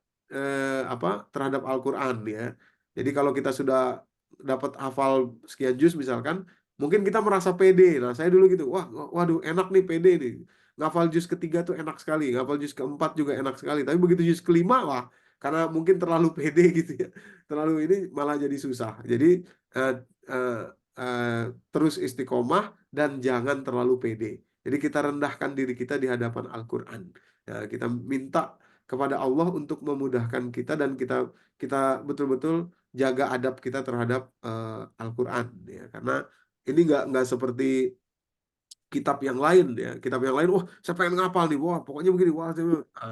terhadap Al-Quran ya. Jadi kalau kita sudah dapat hafal sekian juz misalkan, mungkin kita merasa pede. Nah saya dulu gitu, waduh enak nih, pede nih. Ngafal juz ketiga tuh enak sekali, ngafal juz keempat juga enak sekali. Tapi begitu juz kelima, wah, karena mungkin terlalu pede gitu ya, terlalu ini malah jadi susah. Jadi eh, eh, eh, terus istiqomah dan jangan terlalu pede. Jadi kita rendahkan diri kita di hadapan Al-Quran. Ya, kita minta kepada Allah untuk memudahkan kita dan kita kita betul-betul jaga adab kita terhadap Al-Quran ya, karena ini nggak seperti kitab yang lain ya. Kitab yang lain, wah saya pengen ngapal nih, wah pokoknya begini, wah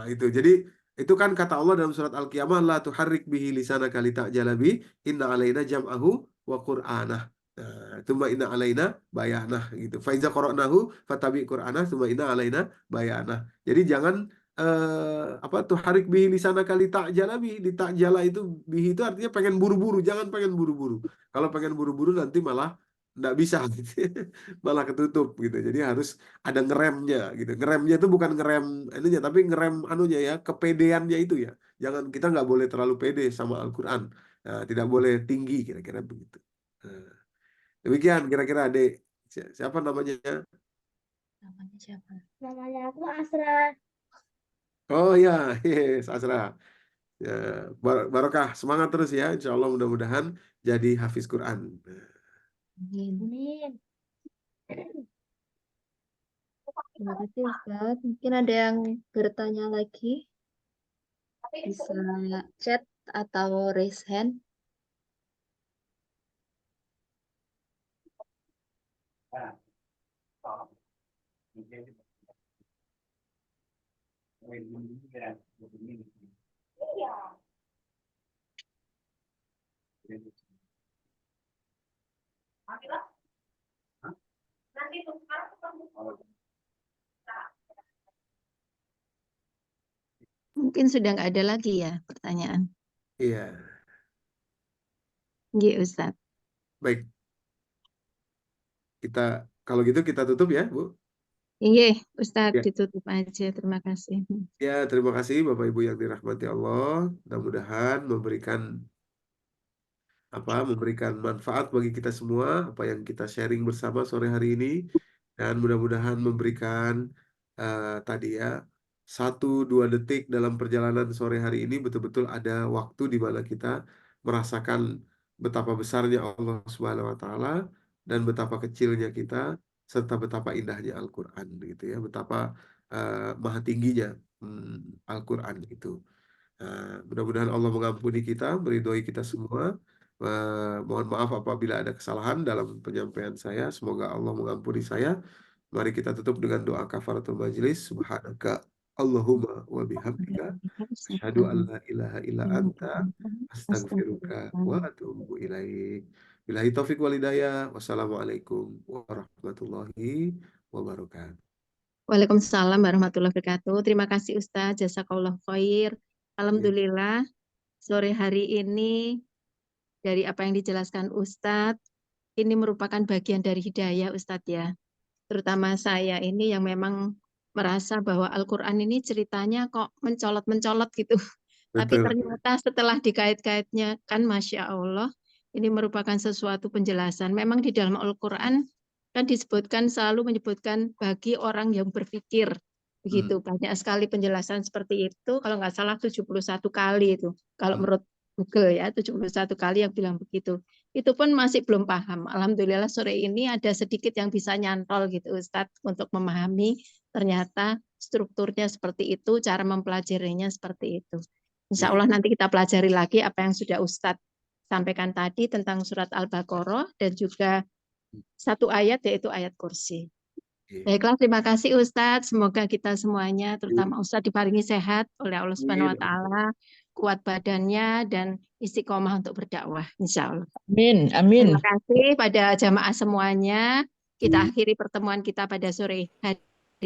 itu. Jadi itu kan kata Allah dalam surat Al-Qiyamah, la tuharrik bihi lisanaka lita'jala bi, inna alaina jam'ahu wa qur'anah. Nah, tsumma inna alaina bayanah gitu. Fa iza qara'nahu fatabi qur'anah, tsumma inna alaina bayanah. Jadi jangan tuharik bihi lisanaka lita'jala bi. Lita'jala itu, bihi itu artinya pengen buru-buru, jangan pengen buru-buru. Kalau pengen buru-buru nanti malah nggak bisa gitu. Malah ketutup gitu. Jadi harus ada ngeremnya gitu. Ngeremnya itu bukan ngerem ininya, tapi ngerem anunya ya, kepedeannya itu ya. Jangan, kita nggak boleh terlalu pede sama Al-Quran. Nah, tidak boleh tinggi kira-kira begitu. Nah, demikian kira-kira adik. Siapa namanya? Namanya siapa? Namanya aku Asra. Oh ya, yes, Asra. Ya, barokah, semangat terus ya. Insya Allah mudah-mudahan jadi hafiz Quran. Amin. Amin. Terima kasih, Ustadz. Mungkin ada yang bertanya lagi, bisa chat atau raise hand. Mungkin sudah nggak ada lagi ya pertanyaan. Iya, Iya, Ustadz. baik. Kita kalau gitu kita tutup ya, Bu. Iya, Ustadz Ya. ditutup aja. Terima kasih. Ya, terima kasih Bapak Ibu yang dirahmati Allah. Mudah-mudahan memberikan manfaat bagi kita semua apa yang kita sharing bersama sore hari ini, dan mudah-mudahan memberikan tadi ya 1-2 detik dalam perjalanan sore hari ini betul-betul ada waktu di mana kita merasakan betapa besarnya Allah Subhanahu wa taala dan betapa kecilnya kita, serta betapa indahnya Al-Qur'an gitu ya, betapa maha tingginya Al-Qur'an itu. Mudah-mudahan Allah mengampuni kita, meridhoi kita semua. Mohon maaf apabila ada kesalahan dalam penyampaian saya. Semoga Allah mengampuni saya. Mari kita tutup dengan doa kafaratul majelis. Subhanaka Allahumma wa bihamdika asyhadu an la ilaha illa anta astaghfiruka wa atubu ilaik. Billahi taufik wal hidayah. Wassalamualaikum warahmatullahi wabarakatuh. Waalaikumsalam warahmatullahi wabarakatuh. Terima kasih Ustadz. Jazakallah khair. Alhamdulillah sore hari ini dari apa yang dijelaskan Ustadz, ini merupakan bagian dari hidayah Ustadz ya. Terutama saya ini yang memang merasa bahwa Al-Quran ini ceritanya kok mencolot-mencolot gitu. Tapi Betul. ternyata setelah dikait-kaitnya kan Masya Allah, ini merupakan sesuatu penjelasan. Memang di dalam Al-Quran kan disebutkan, selalu menyebutkan bagi orang yang berpikir. Begitu, banyak sekali penjelasan seperti itu. Kalau nggak salah 71 kali itu. Kalau menurut Google ya, 71 kali yang bilang begitu. Itu pun masih belum paham. Alhamdulillah sore ini ada sedikit yang bisa nyantol gitu Ustadz untuk memahami ternyata strukturnya seperti itu, cara mempelajarinya seperti itu. Insya Allah nanti kita pelajari lagi apa yang sudah Ustadz sampaikan tadi tentang surat Al-Baqarah dan juga satu ayat yaitu ayat kursi. Baiklah, terima kasih Ustadz. Semoga kita semuanya, terutama Ustadz, diparingi sehat oleh Allah Subhanahu wa Ta'ala, kuat badannya dan istiqomah untuk berdakwah, insya Allah. Amin, amin. Terima kasih pada jamaah semuanya. Kita akhiri pertemuan kita pada sore hari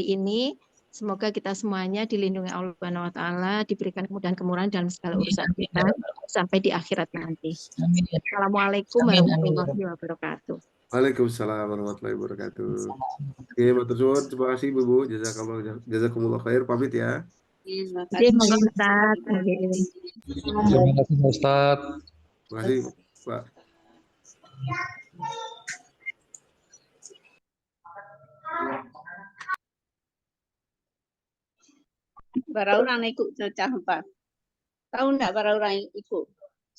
ini. Semoga kita semuanya dilindungi Allah Subhanahu wa Ta'ala, diberikan kemudahan-kemudahan dalam segala urusan kita sampai di akhirat nanti. Amin. Assalamualaikum Amin, amin. warahmatullahi wabarakatuh. Waalaikumsalam warahmatullahi wabarakatuh. Oke, matur suwun. Terima kasih Bu. Jazakumullah khair. Pamit ya. Terima kasih Ustaz. Terima kasih Ustaz. Terima kasih Pak. Para orang ikut cacah empat. Tahu enggak para orang ikut?